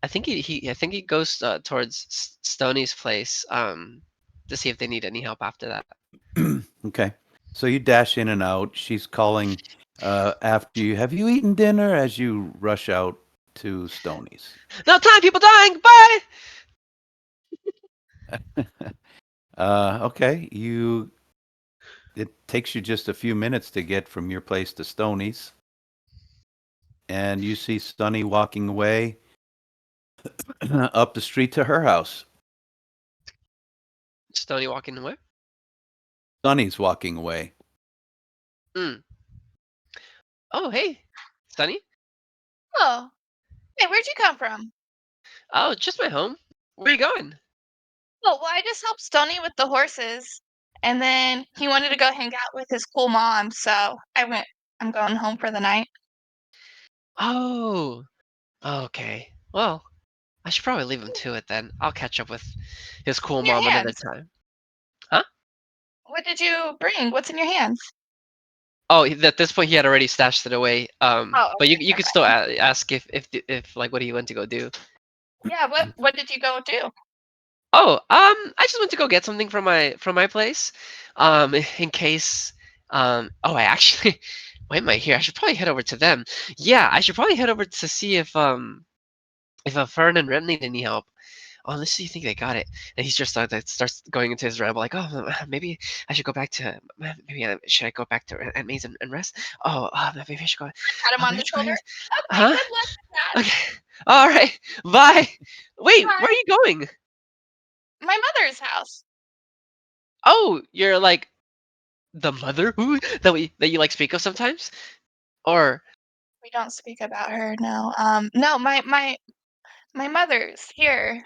I think he goes towards Stoney's place to see if they need any help after that. Okay. So you dash in and out. She's calling after you. Have you eaten dinner as you rush out to Stoney's? No time, people dying. Bye. Okay. It takes you just a few minutes to get from your place to Stoney's. And you see Stoney walking away up the street to her house. Stoney walking away. Stoney's walking away. Mm. Oh, hey, Stoney. Oh, hey, where'd you come from? Oh, just my home. Where are you going? Oh, well, I just helped Stony with the horses, and then he wanted to go hang out with his cool mom, so I'm going home for the night. Oh, okay. Well, I should probably leave him to it then. I'll catch up with his cool In your mom another hands. time. Huh? What did you bring? What's in your hands? Oh, at this point he had already stashed it away. Oh, But okay, you never could still mind. ask if like what he went to go do. Yeah, what did you go do? Oh, I just went to go get something from my place, in case. Oh, I actually. Why am I here? I should probably head over to them. Yeah, I should probably head over to see if Fern and Rem need any help. Honestly, I think they got it. And he's just starts going into his ramble like, oh, maybe I should go back to maybe should I go back to Aunt May's and rest? Oh, maybe I should go. Pat him on Maybe the I should go shoulder. here. Okay, Huh? good luck with that. Okay. All right. Bye. Wait, where are Bye. you going? My mother's house. Oh, you're like the mother who that you like speak of sometimes, or We don't speak about her, no. No, my mother's here.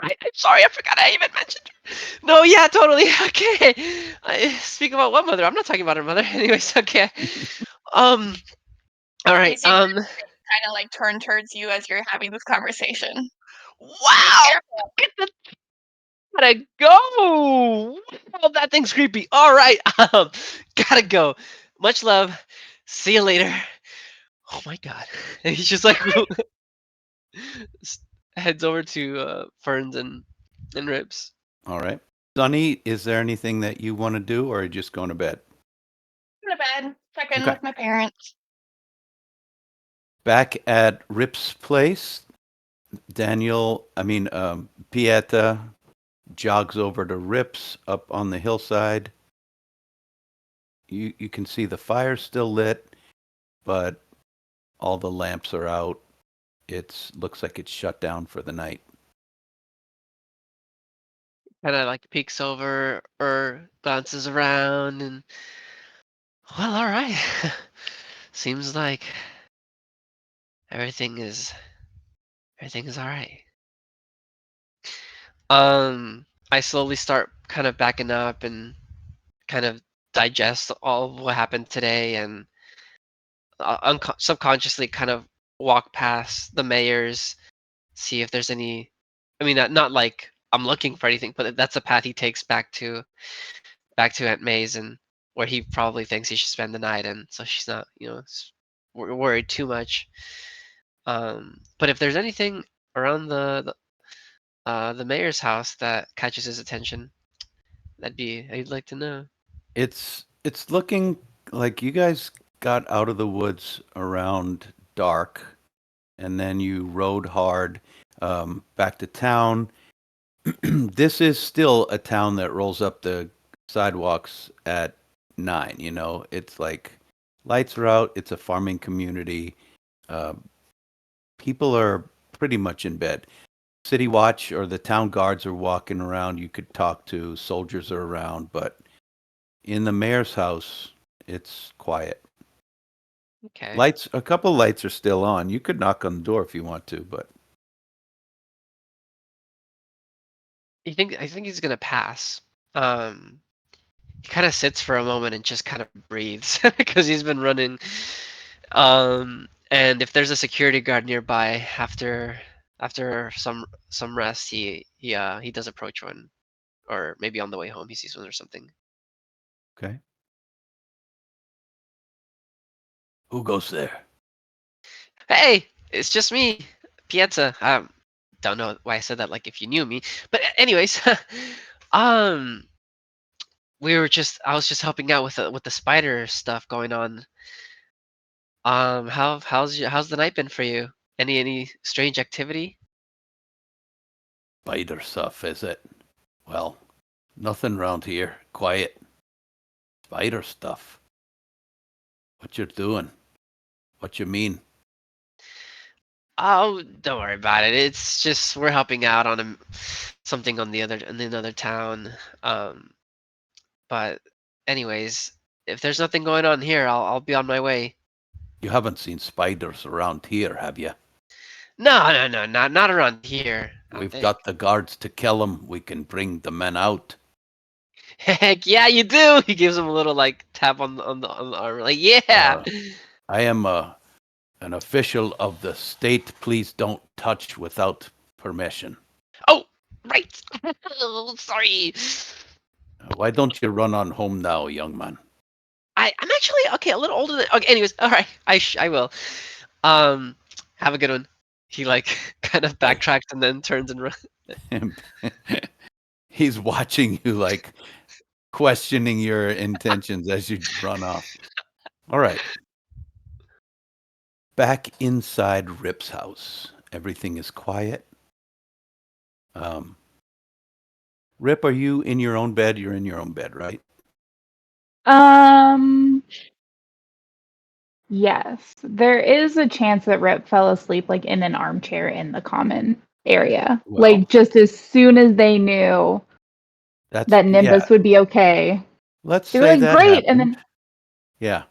right? I'm sorry, I forgot I even mentioned her. No, yeah, totally. Okay. I speak about what mother? I'm not talking about her mother. Anyways, okay. Um. All You right. see kind of like turn towards you as you're having this conversation. Be Wow. careful. Get the gotta go. Wow, that thing's creepy. All right. Gotta go. Much love. See you later. Oh my god. And he's just like s- heads over to Ferns and Ribs. All right. Sonny, is there anything that you want to do, or are you just going to bed? Go to bed. Check in Okay. with my parents. Back at Rip's place, Pieta jogs over to Rip's up on the hillside. You can see the fire still lit, but all the lamps are out. It looks like it's shut down for the night. Kind of like peeks over or glances around and well, all right. Seems like everything is everything is all right. I slowly start kind of backing up and kind of digest all of what happened today and subconsciously kind of walk past the mayor's, see if there's any. I mean, not like I'm looking for anything, but that's a path he takes back to Aunt May's and where he probably thinks he should spend the night, and so she's not, worried too much. But if there's anything around the mayor's house that catches his attention, I'd like to know. It's looking like you guys got out of the woods around dark, and then you rode hard back to town. This is still a town that rolls up the sidewalks at 9. You know, it's like lights are out. It's a farming community. Uh, People are pretty much in bed. City watch or the town guards are walking around. You could talk to. Soldiers are around, but in the mayor's house, it's quiet. Okay. Lights, a couple lights are still on. You could knock on the door if you want to, but I think he's gonna pass. Um, he kind of sits for a moment and just kind of breathes because he's been running. And if there's a security guard nearby, after some rest, he does approach one, or maybe on the way home he sees one or something. okay. Who goes there? Hey, it's just me, Piazza. I don't know why I said that like if you knew me, but anyways, um, I was just helping out with the spider stuff going on. How's the night been for you? Any strange activity? Spider stuff, is it? Well, nothing round here. Quiet. Spider stuff. What you doing? What you mean? Oh, don't worry about it. It's just we're helping out on something on in another town. Um, but anyways, if there's nothing going on here, I'll be on my way. You haven't seen spiders around here, have you? No, not around here. I don't We've think. got the guards to kill 'em. We can bring the men out. Heck yeah, you do. He gives him a little like tap on the arm, like yeah. Uh, I am an official of the state. Please don't touch without permission. Oh, right. Sorry. Why don't you run on home now, young man? I'm actually okay, a little older than. Okay, anyways, all right. I will. Um, have a good one. He like kind of I, backtracks and then turns and runs. he's watching you, like questioning your intentions as you run off. All right. Back inside Rip's house, everything is quiet. Um, Rip, are you in your own bed? You're in your own bed, right? Um, yes. There is a chance that Rip fell asleep like in an armchair in the common area. Well, Like just as soon as they knew that's, that yeah, Nimbus would be okay. let's They were say like, that great. And happened. then Yeah.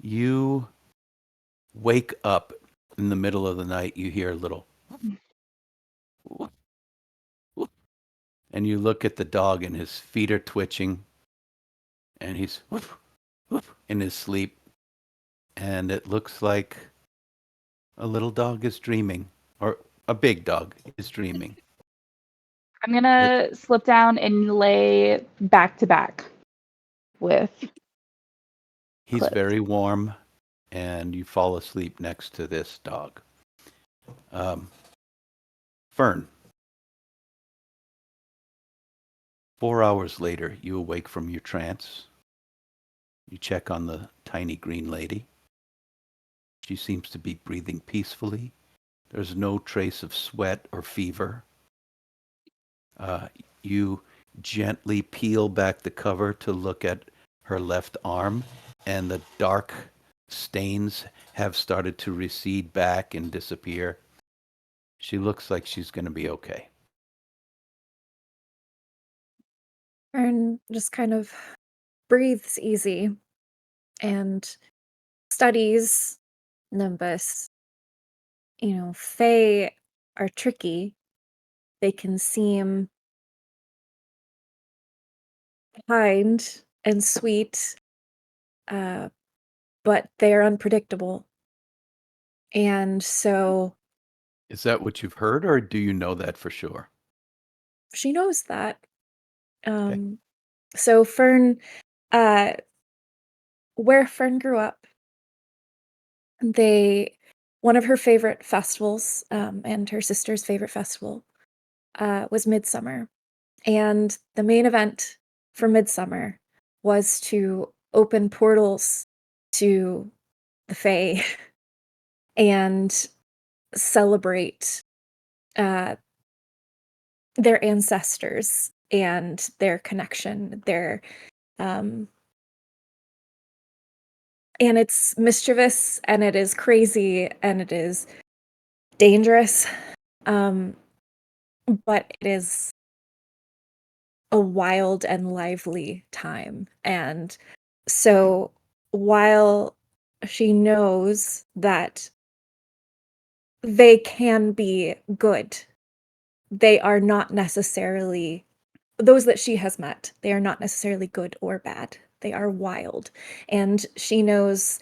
You wake up in the middle of the night, you hear a little, and you look at the dog, and his feet are twitching, and he's in his sleep, and it looks like a little dog is dreaming, or a big dog is dreaming. I'm gonna slip down and lay back to back with He's Clips. very warm, and you fall asleep next to this dog. Um, Fern, 4 hours later, you awake from your trance. You check on the tiny green lady. She seems to be breathing peacefully. There's no trace of sweat or fever. Uh, you gently peel back the cover to look at her left arm, and the dark stains have started to recede back and disappear. She looks like she's going to be okay. Ern just kind of breathes easy and studies Nimbus. You know, Fae are tricky. They can seem kind and sweet, uh, but they're unpredictable. And so Is that what you've heard, or do you know that for sure? she knows that. Okay. So Fern, uh, where Fern grew up, they one of her favorite festivals, and her sister's favorite festival, was Midsummer. And the main event for Midsummer was to open portals to the Fae and celebrate uh, their ancestors and their connection, their um, and it's mischievous, and it is crazy, and it is dangerous. But it is a wild and lively time. And so while she knows that they can be good, they are not necessarily those that she has met. They are not necessarily good or bad. They are wild. And she knows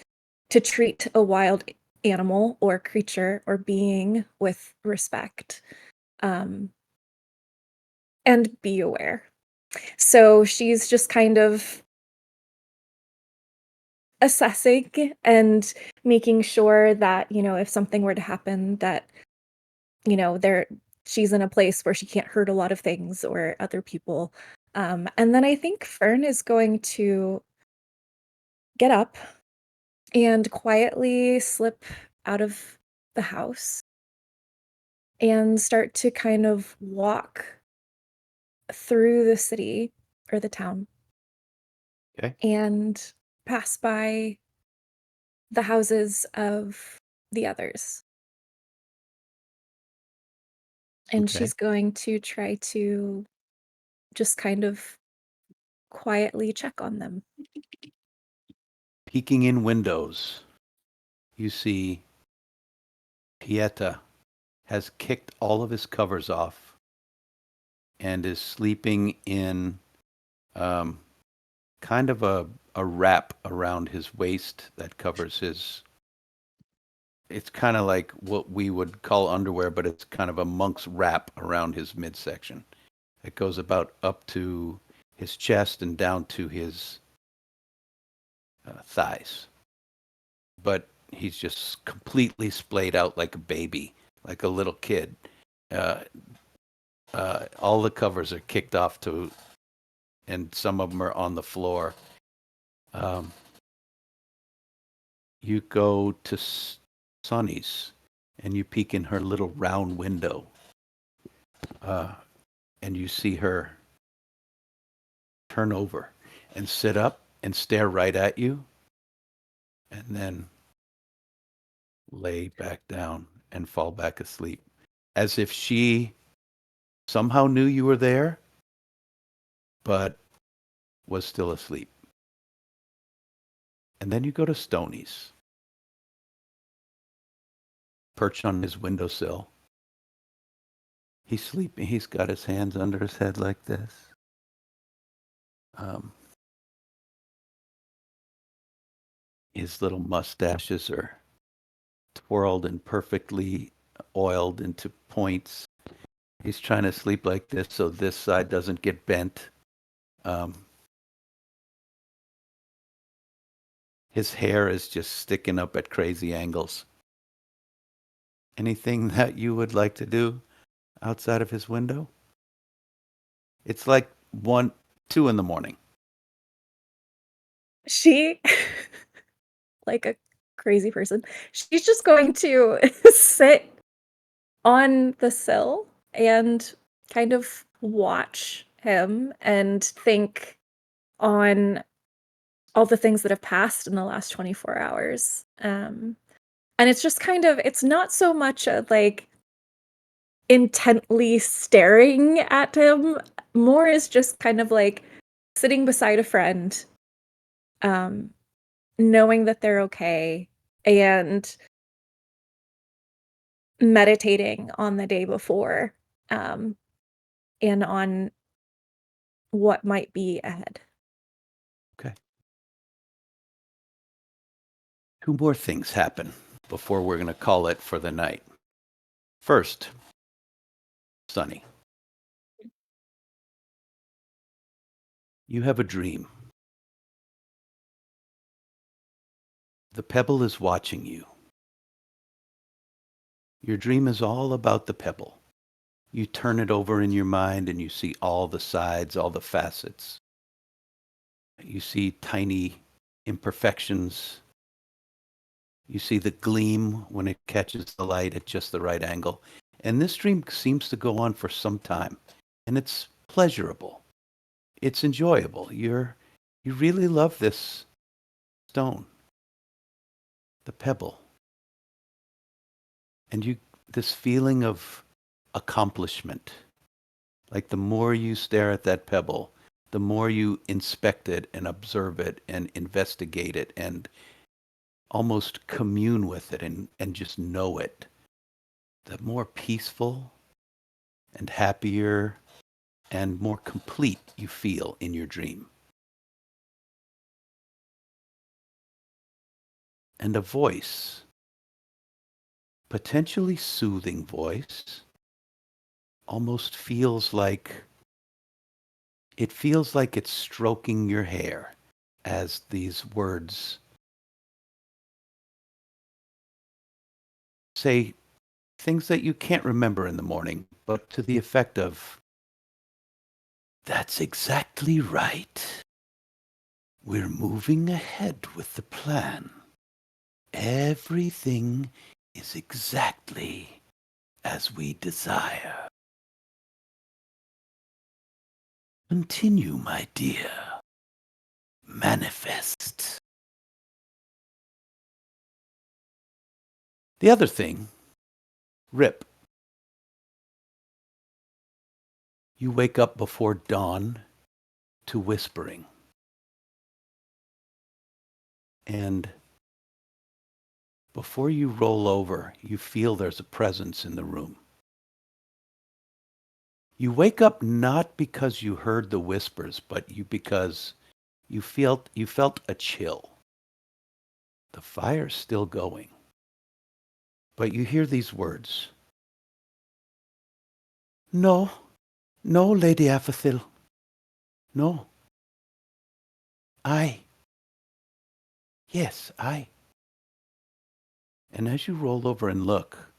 to treat a wild animal or creature or being with respect, and be aware. So she's just kind of assessing and making sure that, if something were to happen, that, there she's in a place where she can't hurt a lot of things or other people. And then I think Fern is going to get up and quietly slip out of the house and start to kind of walk through the city or the town Okay. and pass by the houses of the others. And Okay. she's going to try to just kind of quietly check on them. Peeking in windows, you see Pieta has kicked all of his covers off and is sleeping in kind of a wrap around his waist that covers his. It's kind of like what we would call underwear, but it's kind of a monk's wrap around his midsection. It goes about up to his chest and down to his thighs. But he's just completely splayed out like a baby, like a little kid. Uh, all the covers are kicked off to, and some of them are on the floor. Um, you go to Sonny's, and you peek in her little round window, and you see her turn over and sit up and stare right at you, and then lay back down and fall back asleep, as if she somehow knew you were there, but was still asleep. And then you go to Stoney's, perched on his windowsill. He's sleeping. He's got his hands under his head like this. His little mustaches are twirled and perfectly oiled into points. He's trying to sleep like this so this side doesn't get bent. His hair is just sticking up at crazy angles. Anything that you would like to do outside of his window? It's like 1, 2 in the morning. She, like a crazy person, she's just going to sit on the sill and kind of watch him and think on all the things that have passed in the last 24 hours. And it's just kind of, it's not so much like intently staring at him, more is just kind of like sitting beside a friend, knowing that they're okay, and meditating on the day before, and on what might be ahead. Okay. 2 more things happen before we're going to call it for the night. First, Sonny, you have a dream. The pebble is watching you. Your dream is all about the pebble. You turn it over in your mind and you see all the sides, all the facets. You see tiny imperfections. You see the gleam when it catches the light at just the right angle. And this dream seems to go on for some time. And it's pleasurable. It's enjoyable. You really love this stone. the pebble. And this feeling of accomplishment. Like the more you stare at that pebble, the more you inspect it and observe it and investigate it and almost commune with it and just know it, the more peaceful and happier and more complete you feel in your dream. And a voice, potentially soothing voice, almost feels like it's stroking your hair as these words say things that you can't remember in the morning, but to the effect of, "That's exactly right. We're moving ahead with the plan. Everything is exactly as we desire. Continue, my dear. Manifest." The other thing, Rip, you wake up before dawn to whispering. And before you roll over, you feel there's a presence in the room. You wake up not because you heard the whispers, but because you felt a chill. The fire's still going. But you hear these words. "No, no, Lady Aphathil. No. I. Yes, I." And as you roll over and look,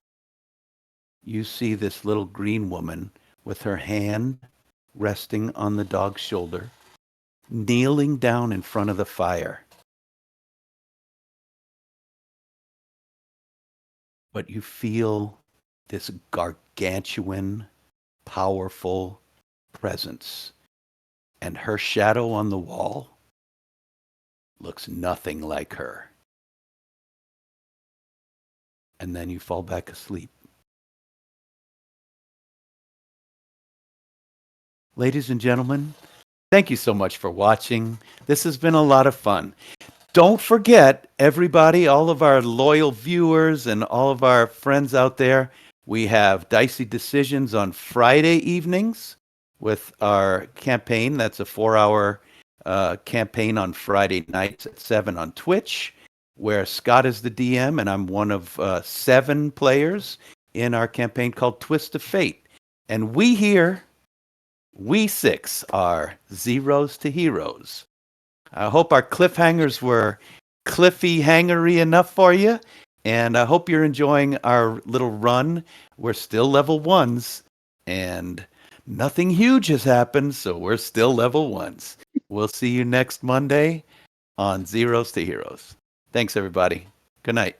you see this little green woman with her hand resting on the dog's shoulder, kneeling down in front of the fire. But you feel this gargantuan, powerful presence. And her shadow on the wall looks nothing like her. And then you fall back asleep. Ladies and gentlemen, thank you so much for watching. This has been a lot of fun. Don't forget, everybody, all of our loyal viewers and all of our friends out there, we have Dicey Decisions on Friday evenings with our campaign. That's a 4-hour campaign on Friday nights at 7 on Twitch, where Scott is the DM and I'm one of 7 players in our campaign called Twist of Fate. And we here, we 6 are Zeros to Heroes. I hope our cliffhangers were cliffy hangery enough for you. And I hope you're enjoying our little run. We're still level 1s. And nothing huge has happened, so we're still level 1s. We'll see you next Monday on Zeros to Heroes. Thanks, everybody. Good night.